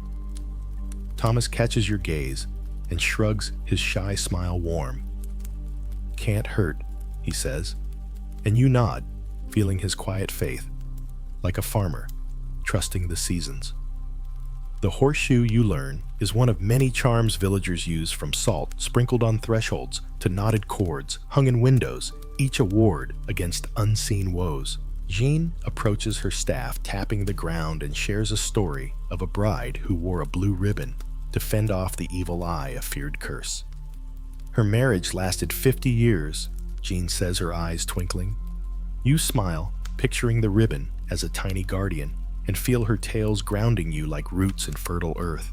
Speaker 1: Thomas catches your gaze and shrugs his shy smile warm. "Can't hurt," he says, and you nod, feeling his quiet faith, like a farmer trusting the seasons. The horseshoe, you learn, is one of many charms villagers use, from salt sprinkled on thresholds to knotted cords hung in windows, each a ward against unseen woes. Jean approaches her staff, tapping the ground, and shares a story of a bride who wore a blue ribbon to fend off the evil eye, a feared curse. Her marriage lasted 50 years, Jean says, her eyes twinkling. You smile, picturing the ribbon as a tiny guardian, and feel her tails grounding you like roots in fertile earth.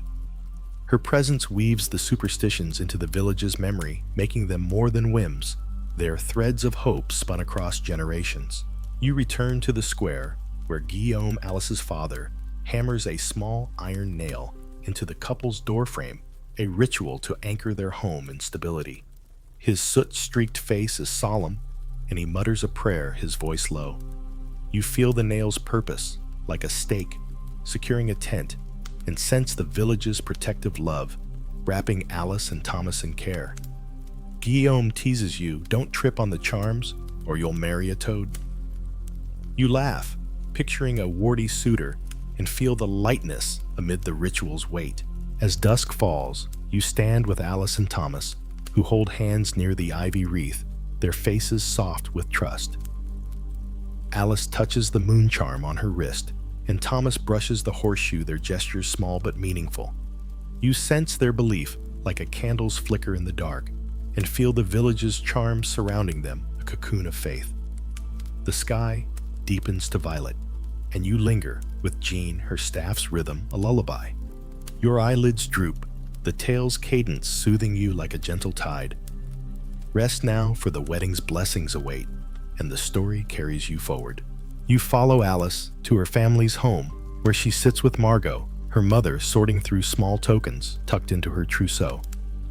Speaker 1: Her presence weaves the superstitions into the village's memory, making them more than whims. They're threads of hope spun across generations. You return to the square, where Guillaume, Alice's father, hammers a small iron nail into the couple's doorframe, a ritual to anchor their home in stability. His soot-streaked face is solemn, and he mutters a prayer, his voice low. You feel the nail's purpose, like a stake, securing a tent, and sense the village's protective love, wrapping Alice and Thomas in care. Guillaume teases you, "Don't trip on the charms, or you'll marry a toad." You laugh, picturing a warty suitor, and feel the lightness amid the ritual's weight. As dusk falls, you stand with Alice and Thomas, who hold hands near the ivy wreath, their faces soft with trust. Alice touches the moon charm on her wrist, and Thomas brushes the horseshoe, their gestures small but meaningful. You sense their belief like a candle's flicker in the dark, and feel the village's charms surrounding them, a cocoon of faith. The sky deepens to violet, and you linger with Jean, her staff's rhythm a lullaby. Your eyelids droop, the tale's cadence soothing you like a gentle tide. Rest now, for the wedding's blessings await, and the story carries you forward. You follow Alice to her family's home, where she sits with Margot, her mother, sorting through small tokens tucked into her trousseau.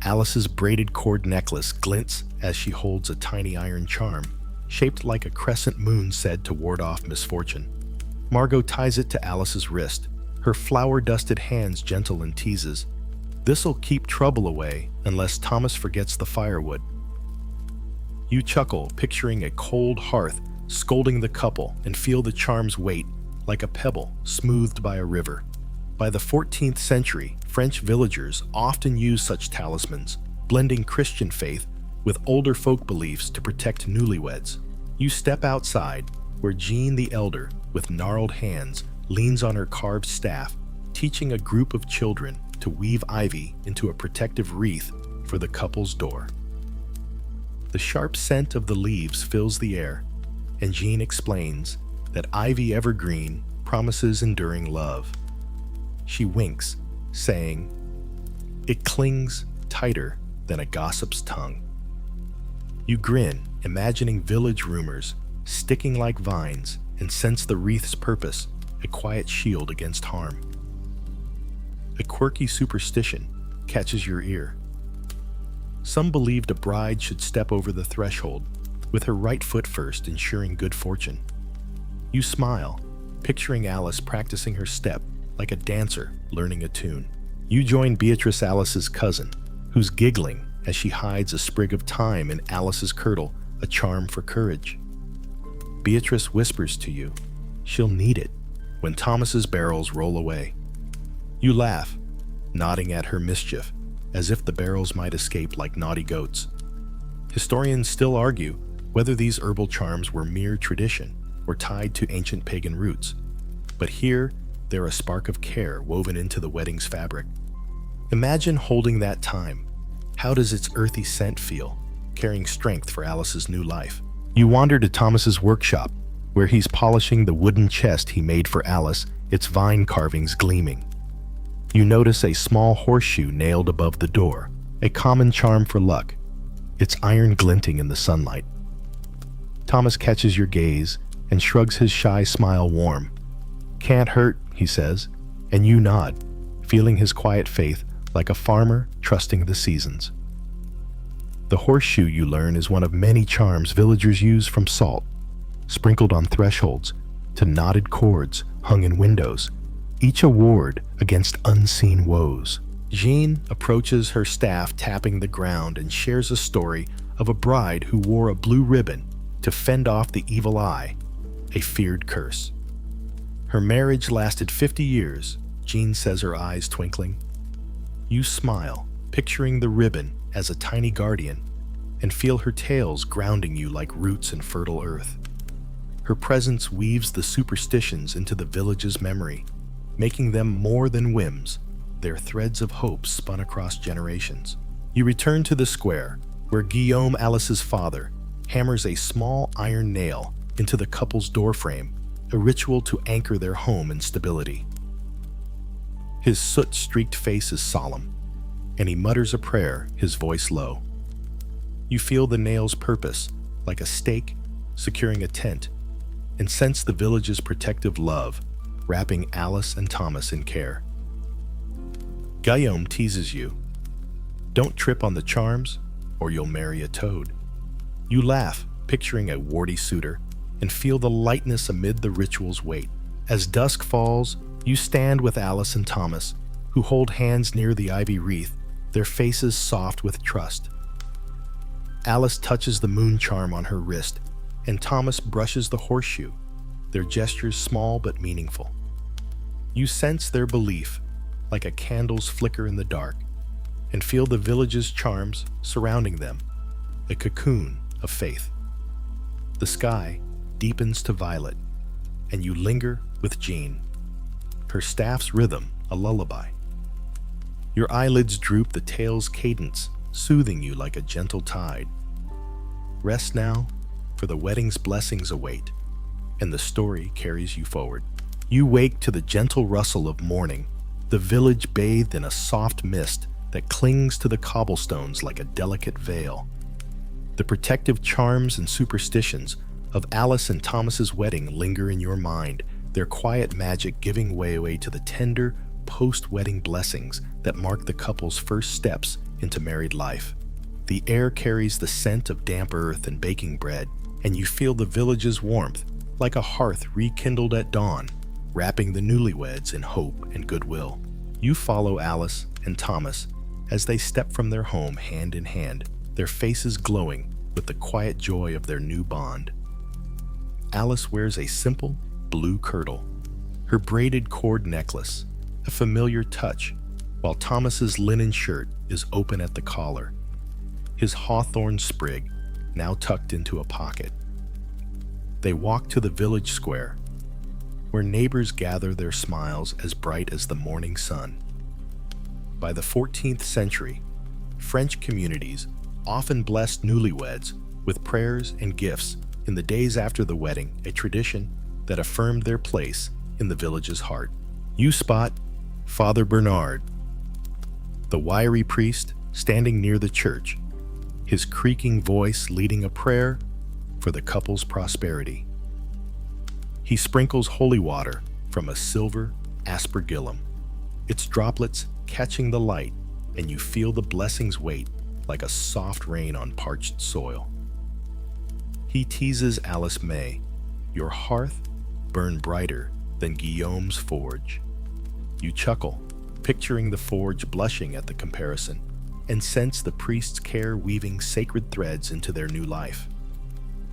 Speaker 1: Alice's braided cord necklace glints as she holds a tiny iron charm, shaped like a crescent moon said to ward off misfortune. Margot ties it to Alice's wrist, her flour-dusted hands gentle, and teases, "This'll keep trouble away unless Thomas forgets the firewood." You chuckle, picturing a cold hearth scolding the couple, and feel the charm's weight like a pebble smoothed by a river. By the 14th century, French villagers often used such talismans, blending Christian faith with older folk beliefs to protect newlyweds. You step outside, where Jean the elder, with gnarled hands, leans on her carved staff, teaching a group of children to weave ivy into a protective wreath for the couple's door. The sharp scent of the leaves fills the air, and Jean explains that ivy evergreen promises enduring love. She winks, saying, "It clings tighter than a gossip's tongue." You grin, imagining village rumors sticking like vines, and sense the wreath's purpose, a quiet shield against harm. A quirky superstition catches your ear. Some believed a bride should step over the threshold with her right foot first, ensuring good fortune. You smile, picturing Alice practicing her step like a dancer learning a tune. You join Beatrice, Alice's cousin, who's giggling as she hides a sprig of thyme in Alice's kirtle, a charm for courage. Beatrice whispers to you, she'll need it when Thomas's barrels roll away. You laugh, nodding at her mischief, as if the barrels might escape like naughty goats. Historians still argue whether these herbal charms were mere tradition or tied to ancient pagan roots, but here they're a spark of care woven into the wedding's fabric. Imagine holding that time. How does its earthy scent feel, carrying strength for Alice's new life? You wander to Thomas's workshop, where he's polishing the wooden chest he made for Alice, its vine carvings gleaming. You notice a small horseshoe nailed above the door, a common charm for luck, its iron glinting in the sunlight. Thomas catches your gaze and shrugs his shy smile warm. "Can't hurt," he says, and you nod, feeling his quiet faith like a farmer trusting the seasons. The horseshoe, you learn, is one of many charms villagers use, from salt, sprinkled on thresholds, to knotted cords hung in windows, each a ward against unseen woes. Jean approaches her staff tapping the ground and shares a story of a bride who wore a blue ribbon to fend off the evil eye, a feared curse. Her marriage lasted 50 years, Jean says, her eyes twinkling. You smile, picturing the ribbon as a tiny guardian, and feel her tails grounding you like roots in fertile earth. Her presence weaves the superstitions into the village's memory, making them more than whims, their threads of hope spun across generations. You return to the square, where Guillaume, Alice's father, hammers a small iron nail into the couple's doorframe, a ritual to anchor their home in stability. His soot-streaked face is solemn, and he mutters a prayer, his voice low. You feel the nail's purpose, like a stake securing a tent, and sense the village's protective love, wrapping Alice and Thomas in care. Guillaume teases you. Don't trip on the charms, or you'll marry a toad. You laugh, picturing a warty suitor, and feel the lightness amid the ritual's weight. As dusk falls, you stand with Alice and Thomas, who hold hands near the ivy wreath, their faces soft with trust. Alice touches the moon charm on her wrist, and Thomas brushes the horseshoe, their gestures small but meaningful. You sense their belief, like a candle's flicker in the dark, and feel the village's charms surrounding them, a cocoon of faith. The sky deepens to violet, and you linger with Jean, her staff's rhythm a lullaby. Your eyelids droop, the tale's cadence soothing you like a gentle tide. Rest now, for the wedding's blessings await, and the story carries you forward. You wake to the gentle rustle of morning, the village bathed in a soft mist that clings to the cobblestones like a delicate veil. The protective charms and superstitions of Alice and Thomas's wedding linger in your mind, their quiet magic giving way to the tender post-wedding blessings that mark the couple's first steps into married life. The air carries the scent of damp earth and baking bread, and you feel the village's warmth like a hearth rekindled at dawn, wrapping the newlyweds in hope and goodwill. You follow Alice and Thomas as they step from their home hand in hand, their faces glowing with the quiet joy of their new bond. Alice wears a simple blue kirtle, her braided cord necklace, a familiar touch, while Thomas's linen shirt is open at the collar, his hawthorn sprig now tucked into a pocket. They walk to the village square, where neighbors gather, their smiles as bright as the morning sun. By the 14th century, French communities often blessed newlyweds with prayers and gifts in the days after the wedding, a tradition that affirmed their place in the village's heart. You spot Father Bernard, the wiry priest standing near the church, his creaking voice leading a prayer for the couple's prosperity. He sprinkles holy water from a silver aspergillum, its droplets catching the light, and you feel the blessings weight like a soft rain on parched soil. He teases Alice May, your hearth burn brighter than Guillaume's forge. You chuckle, picturing the forge blushing at the comparison, and sense the priest's care weaving sacred threads into their new life.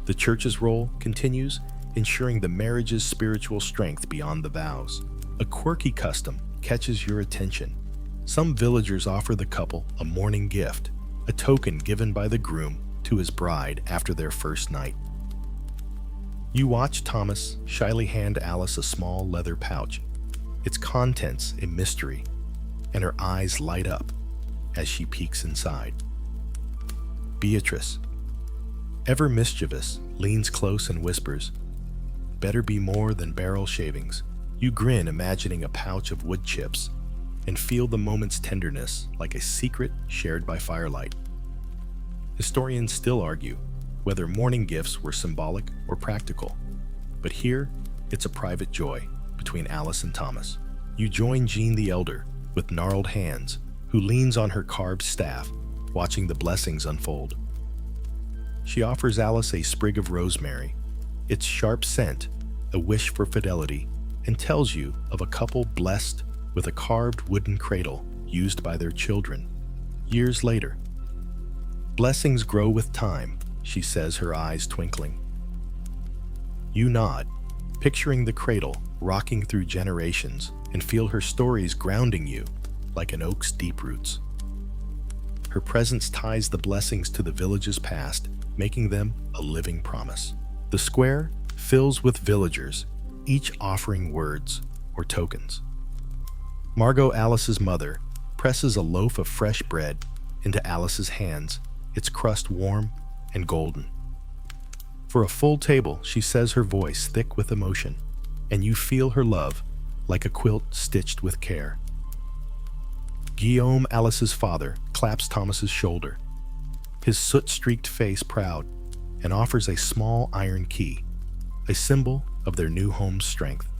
Speaker 1: The church's role continues, ensuring the marriage's spiritual strength beyond the vows. A quirky custom catches your attention. Some villagers offer the couple a morning gift, a token given by the groom to his bride after their first night. You watch Thomas shyly hand Alice a small leather pouch, its contents a mystery, and her eyes light up as she peeks inside. Beatrice, ever mischievous, leans close and whispers, "Better be more than barrel shavings." You grin, imagining a pouch of wood chips, and feel the moment's tenderness like a secret shared by firelight. Historians still argue whether morning gifts were symbolic or practical, but here it's a private joy between Alice and Thomas. You join Jean the Elder with gnarled hands, who leans on her carved staff, watching the blessings unfold. She offers Alice a sprig of rosemary, its sharp scent a wish for fidelity, and tells you of a couple blessed with a carved wooden cradle used by their children years later. "Blessings grow with time," she says, her eyes twinkling. You nod, picturing the cradle rocking through generations, and feel her stories grounding you like an oak's deep roots. Her presence ties the blessings to the village's past, making them a living promise. The square fills with villagers, each offering words or tokens. Margot, Alice's mother, presses a loaf of fresh bread into Alice's hands, its crust warm and golden. For a full table, she says, her voice thick with emotion, and you feel her love like a quilt stitched with care. Guillaume, Alice's father, claps Thomas's shoulder, his soot-streaked face proud, and offers a small iron key, a symbol of their new home's strength.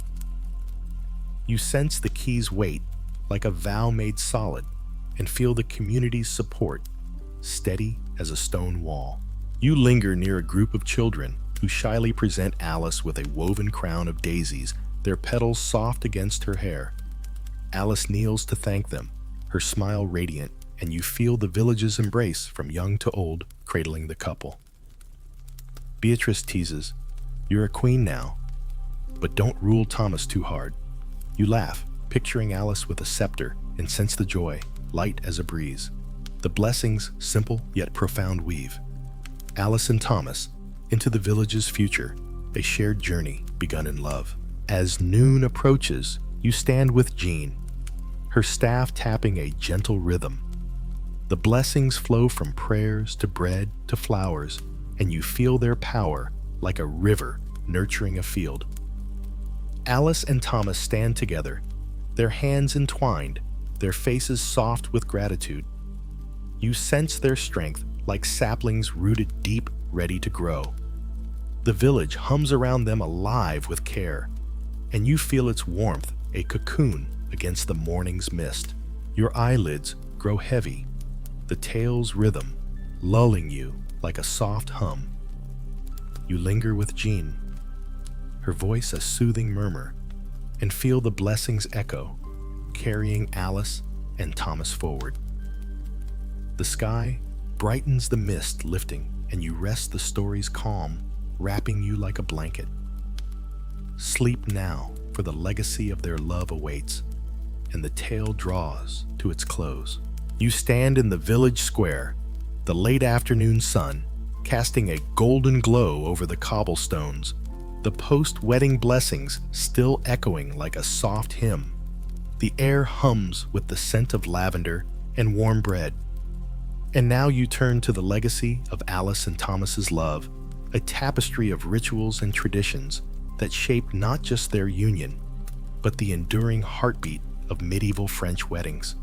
Speaker 1: You sense the key's weight like a vow made solid, and feel the community's support, steady as a stone wall. You linger near a group of children who shyly present Alice with a woven crown of daisies, their petals soft against her hair. Alice kneels to thank them, her smile radiant, and you feel the village's embrace from young to old cradling the couple. Beatrice teases, "You're a queen now, but don't rule Thomas too hard." You laugh, picturing Alice with a scepter, and sense the joy, light as a breeze. The blessings, simple yet profound, weave Alice and Thomas into the village's future, a shared journey begun in love. As noon approaches, you stand with Jean, her staff tapping a gentle rhythm. The blessings flow from prayers to bread to flowers, and you feel their power like a river nurturing a field. Alice and Thomas stand together, their hands entwined, their faces soft with gratitude. You sense their strength like saplings rooted deep, ready to grow. The village hums around them, alive with care, and you feel its warmth, a cocoon against the morning's mist. Your eyelids grow heavy, the tale's rhythm lulling you like a soft hum. You linger with Jean, her voice a soothing murmur, and feel the blessings echo, carrying Alice and Thomas forward. The sky brightens, the mist lifting, and you rest, the story's calm wrapping you like a blanket. Sleep now, for the legacy of their love awaits, and the tale draws to its close. You stand in the village square, the late afternoon sun casting a golden glow over the cobblestones, the post-wedding blessings still echoing like a soft hymn. The air hums with the scent of lavender and warm bread. And now you turn to the legacy of Alice and Thomas's love, a tapestry of rituals and traditions that shape not just their union, but the enduring heartbeat of medieval French weddings.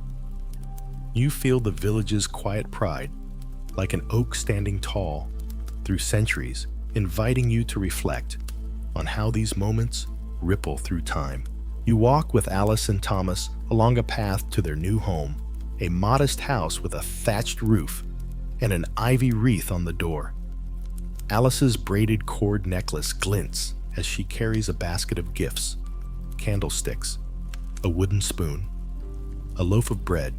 Speaker 1: You feel the village's quiet pride, like an oak standing tall through centuries, inviting you to reflect on how these moments ripple through time. You walk with Alice and Thomas along a path to their new home, a modest house with a thatched roof and an ivy wreath on the door. Alice's braided cord necklace glints as she carries a basket of gifts, candlesticks, a wooden spoon, a loaf of bread,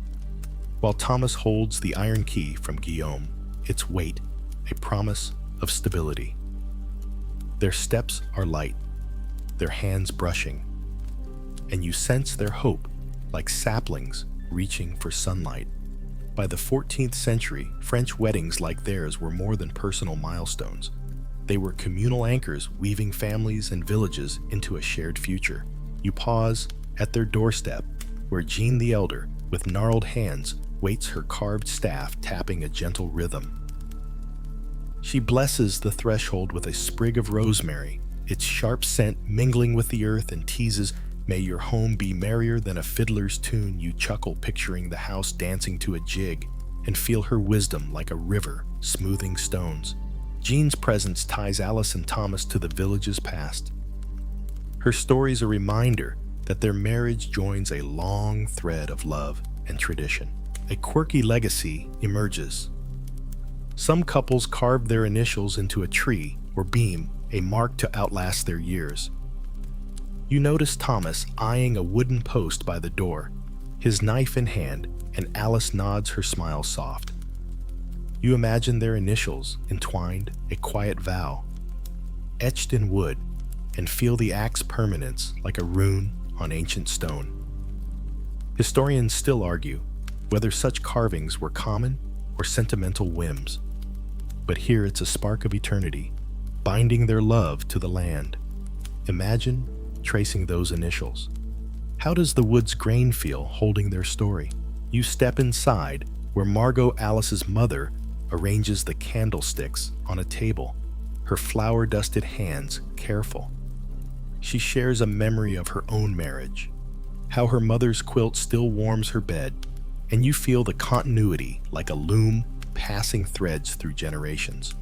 Speaker 1: while Thomas holds the iron key from Guillaume, its weight a promise of stability. Their steps are light, their hands brushing, and you sense their hope like saplings reaching for sunlight. By the 14th century, French weddings like theirs were more than personal milestones. They were communal anchors weaving families and villages into a shared future. You pause at their doorstep, where Jean the Elder, with gnarled hands, waits her carved staff tapping a gentle rhythm. She blesses the threshold with a sprig of rosemary, its sharp scent mingling with the earth, and teases, "May your home be merrier than a fiddler's tune." You chuckle, picturing the house dancing to a jig, and feel her wisdom like a river smoothing stones. Jean's presence ties Alice and Thomas to the village's past. Her story's a reminder that their marriage joins a long thread of love and tradition. A quirky legacy emerges. Some couples carved their initials into a tree or beam, a mark to outlast their years. You notice Thomas eyeing a wooden post by the door, his knife in hand, and Alice nods, her smile soft. You imagine their initials entwined, a quiet vow, etched in wood, and feel the act's permanence like a rune on ancient stone. Historians still argue whether such carvings were common or sentimental whims. But here it's a spark of eternity, binding their love to the land. Imagine tracing those initials. How does the wood's grain feel holding their story? You step inside, where Margot, Alice's mother, arranges the candlesticks on a table, her flour-dusted hands careful. She shares a memory of her own marriage, how her mother's quilt still warms her bed, and you feel the continuity like a loom passing threads through generations.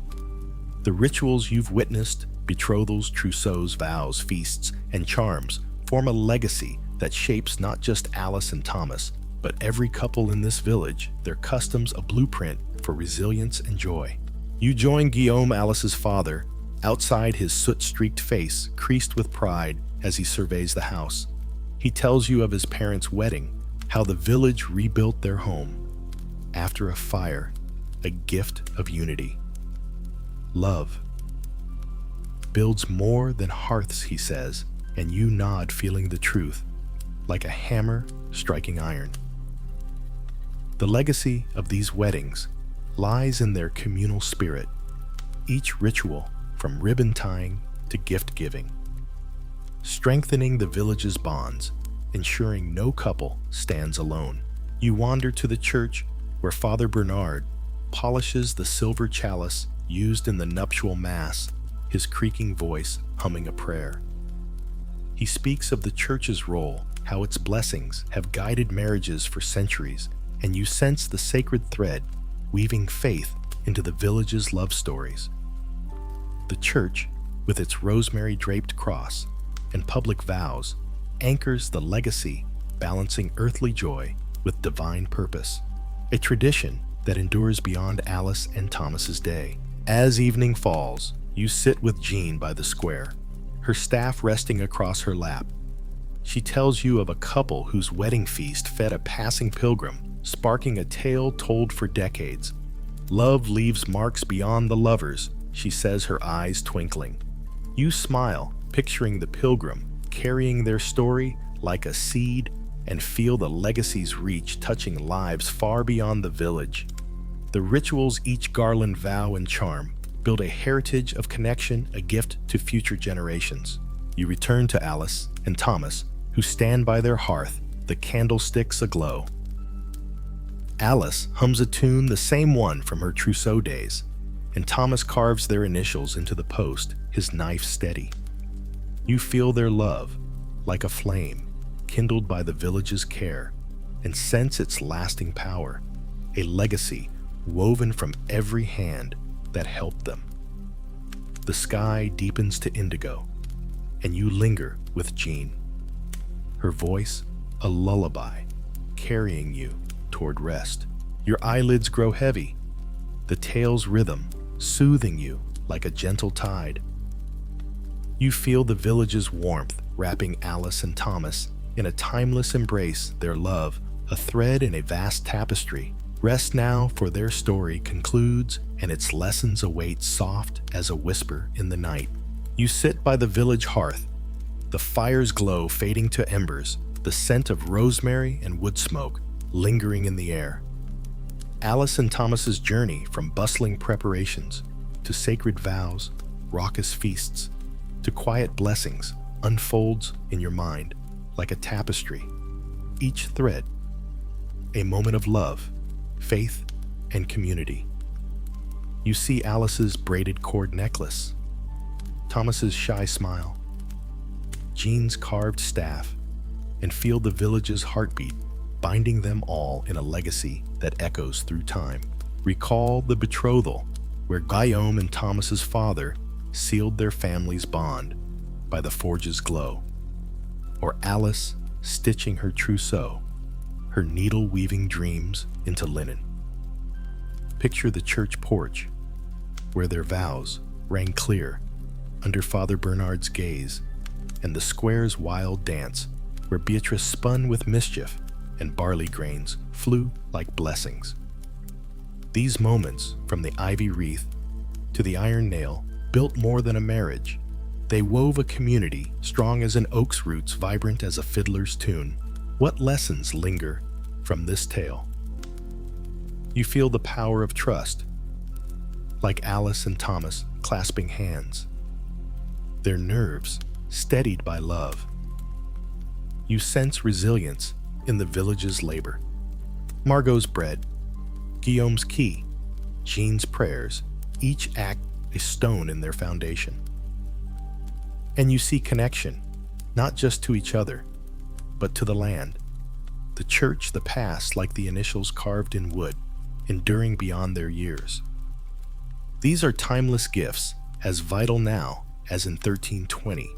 Speaker 1: The rituals you've witnessed, betrothals, trousseaux, vows, feasts, and charms, form a legacy that shapes not just Alice and Thomas, but every couple in this village, their customs a blueprint for resilience and joy. You join Guillaume, Alice's father, outside, his soot-streaked face creased with pride as he surveys the house. He tells you of his parents' wedding, how the village rebuilt their home. After a fire, a gift of unity. Love builds more than hearths, he says, and you nod, feeling the truth, like a hammer striking iron. The legacy of these weddings lies in their communal spirit, each ritual from ribbon tying to gift giving, strengthening the village's bonds, ensuring no couple stands alone. You wander to the church where Father Bernard polishes the silver chalice used in the nuptial mass, his creaking voice humming a prayer. He speaks of the church's role, how its blessings have guided marriages for centuries, and you sense the sacred thread weaving faith into the village's love stories. The church, with its rosemary-draped cross and public vows, anchors the legacy, balancing earthly joy with divine purpose, a tradition that endures beyond Alice and Thomas's day. As evening falls, you sit with Jean by the square, her staff resting across her lap. She tells you of a couple whose wedding feast fed a passing pilgrim, sparking a tale told for decades. Love leaves marks beyond the lovers, she says, her eyes twinkling. You smile, picturing the pilgrim carrying their story like a seed, and feel the legacy's reach, touching lives far beyond the village. The rituals each garland vow and charm build a heritage of connection, a gift to future generations. You return to Alice and Thomas, who stand by their hearth, the candlesticks aglow. Alice hums a tune, the same one from her trousseau days, and Thomas carves their initials into the post, his knife steady. You feel their love like a flame kindled by the village's care, and sense its lasting power, a legacy woven from every hand that helped them. The sky deepens to indigo, and you linger with Jean, her voice a lullaby, carrying you toward rest. Your eyelids grow heavy, the tale's rhythm soothing you like a gentle tide. You feel the village's warmth wrapping Alice and Thomas in a timeless embrace, their love a thread in a vast tapestry. Rest now, for their story concludes, and its lessons await soft as a whisper in the night. You sit by the village hearth, the fire's glow fading to embers, the scent of rosemary and wood smoke lingering in the air. Alice and Thomas's journey from bustling preparations to sacred vows, raucous feasts, to quiet blessings unfolds in your mind like a tapestry. Each thread, a moment of love, faith, and community. You see Alice's braided cord necklace, Thomas's shy smile, Jean's carved staff, and feel the village's heartbeat binding them all in a legacy that echoes through time. Recall the betrothal, where Guillaume and Thomas's father sealed their family's bond by the forge's glow, or Alice stitching her trousseau, her needle-weaving dreams into linen. Picture the church porch, where their vows rang clear under Father Bernard's gaze, and the square's wild dance, where Beatrice spun with mischief and barley grains flew like blessings. These moments, from the ivy wreath to the iron nail, built more than a marriage. They wove a community strong as an oak's roots, vibrant as a fiddler's tune. What lessons linger from this tale? You feel the power of trust, like Alice and Thomas clasping hands, their nerves steadied by love. You sense resilience in the village's labor. Margot's bread, Guillaume's key, Jean's prayers, each act a stone in their foundation. And you see connection, not just to each other, but to the land, the church, the past, like the initials carved in wood, enduring beyond their years. These are timeless gifts, as vital now as in 1320,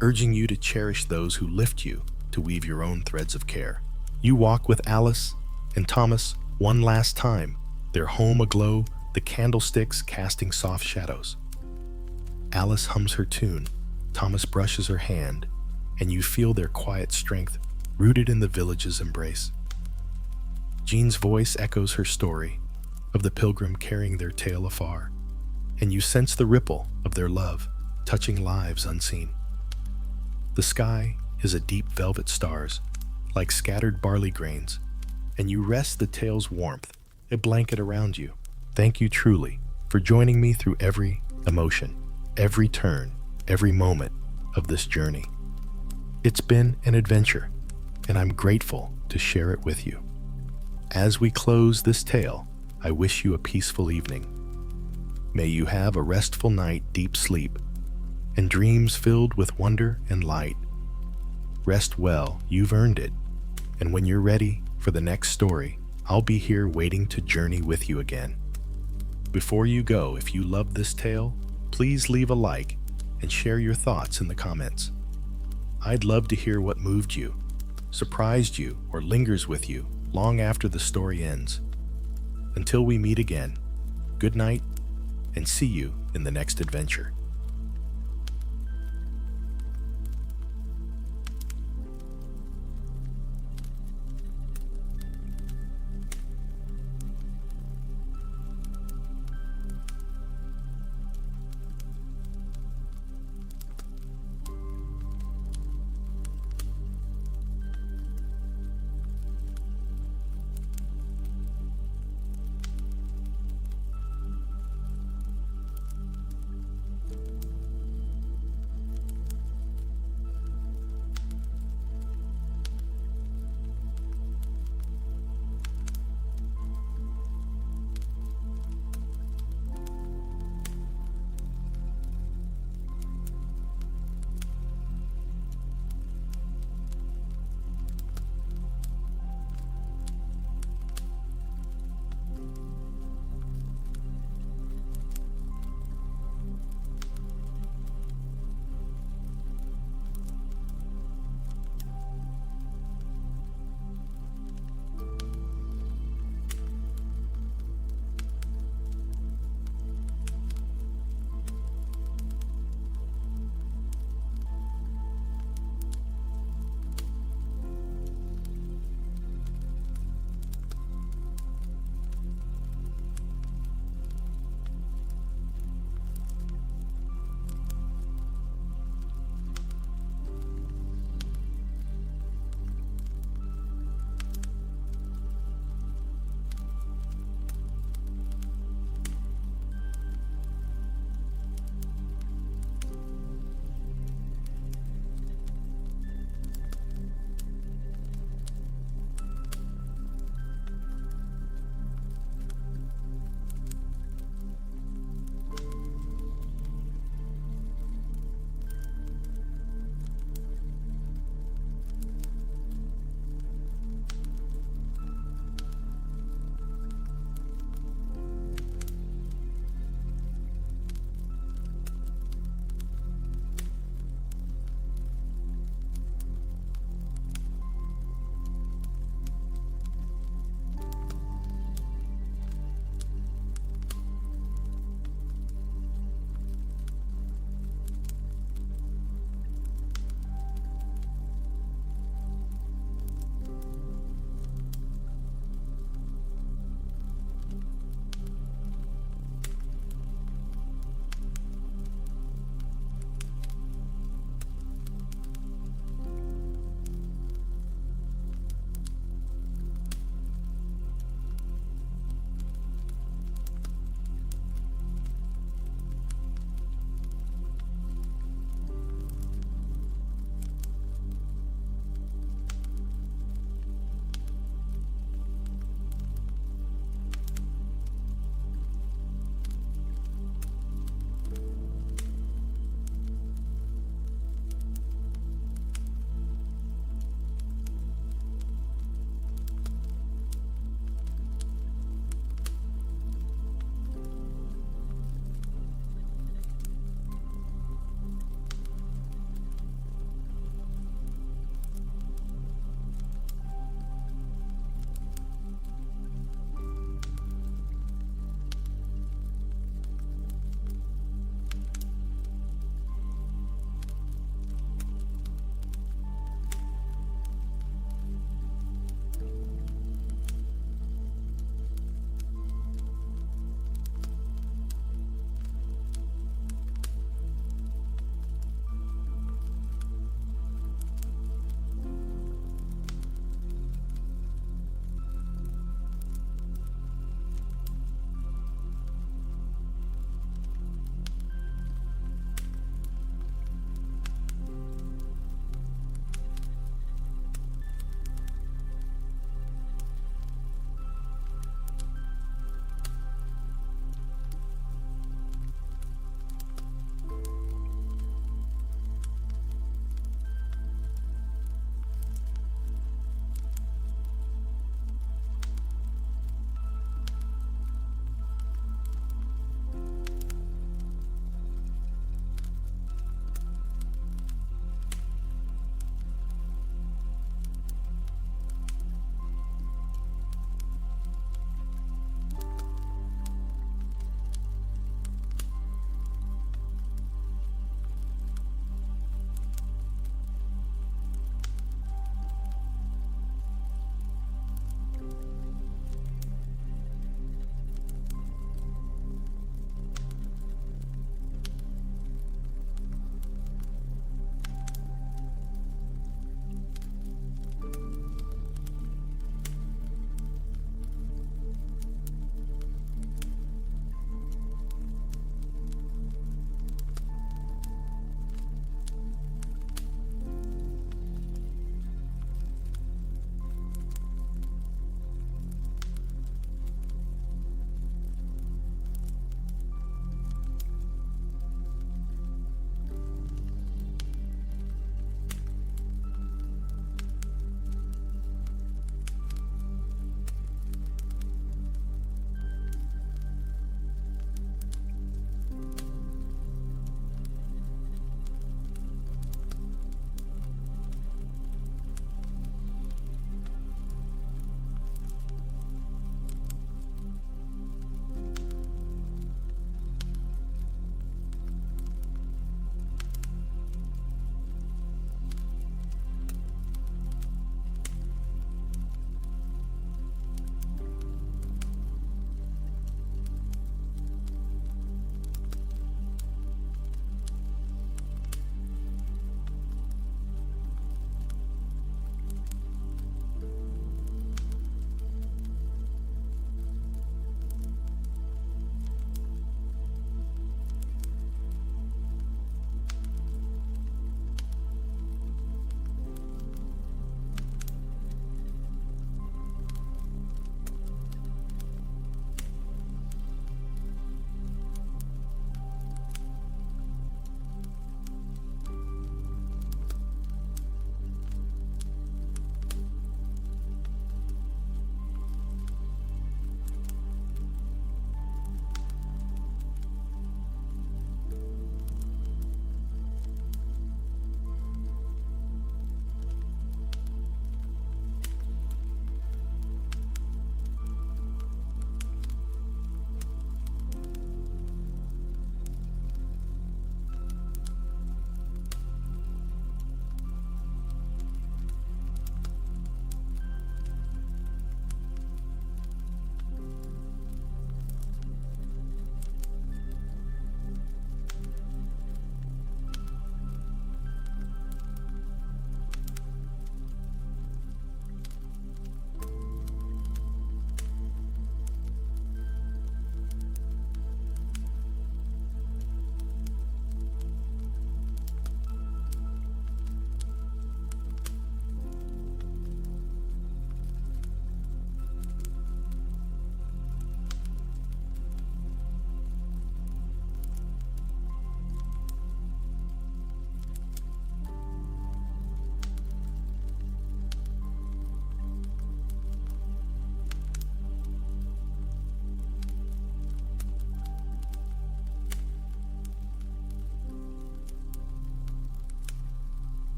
Speaker 1: urging you to cherish those who lift you to weave your own threads of care. You walk with Alice and Thomas one last time, their home aglow, the candlesticks casting soft shadows. Alice hums her tune, Thomas brushes her hand, and you feel their quiet strength rooted in the village's embrace. Jean's voice echoes her story of the pilgrim carrying their tale afar, and you sense the ripple of their love touching lives unseen. The sky is a deep velvet stars, like scattered barley grains, and you rest the tale's warmth, a blanket around you. Thank you truly for joining me through every emotion, every turn, every moment of this journey. It's been an adventure, and I'm grateful to share it with you. As we close this tale, I wish you a peaceful evening. May you have a restful night, deep sleep, and dreams filled with wonder and light. Rest well, you've earned it. And when you're ready for the next story, I'll be here waiting to journey with you again. Before you go, if you love this tale, please leave a like and share your thoughts in the comments. I'd love to hear what moved you, surprised you, or lingers with you long after the story ends. Until we meet again, good night, and see you in the next adventure.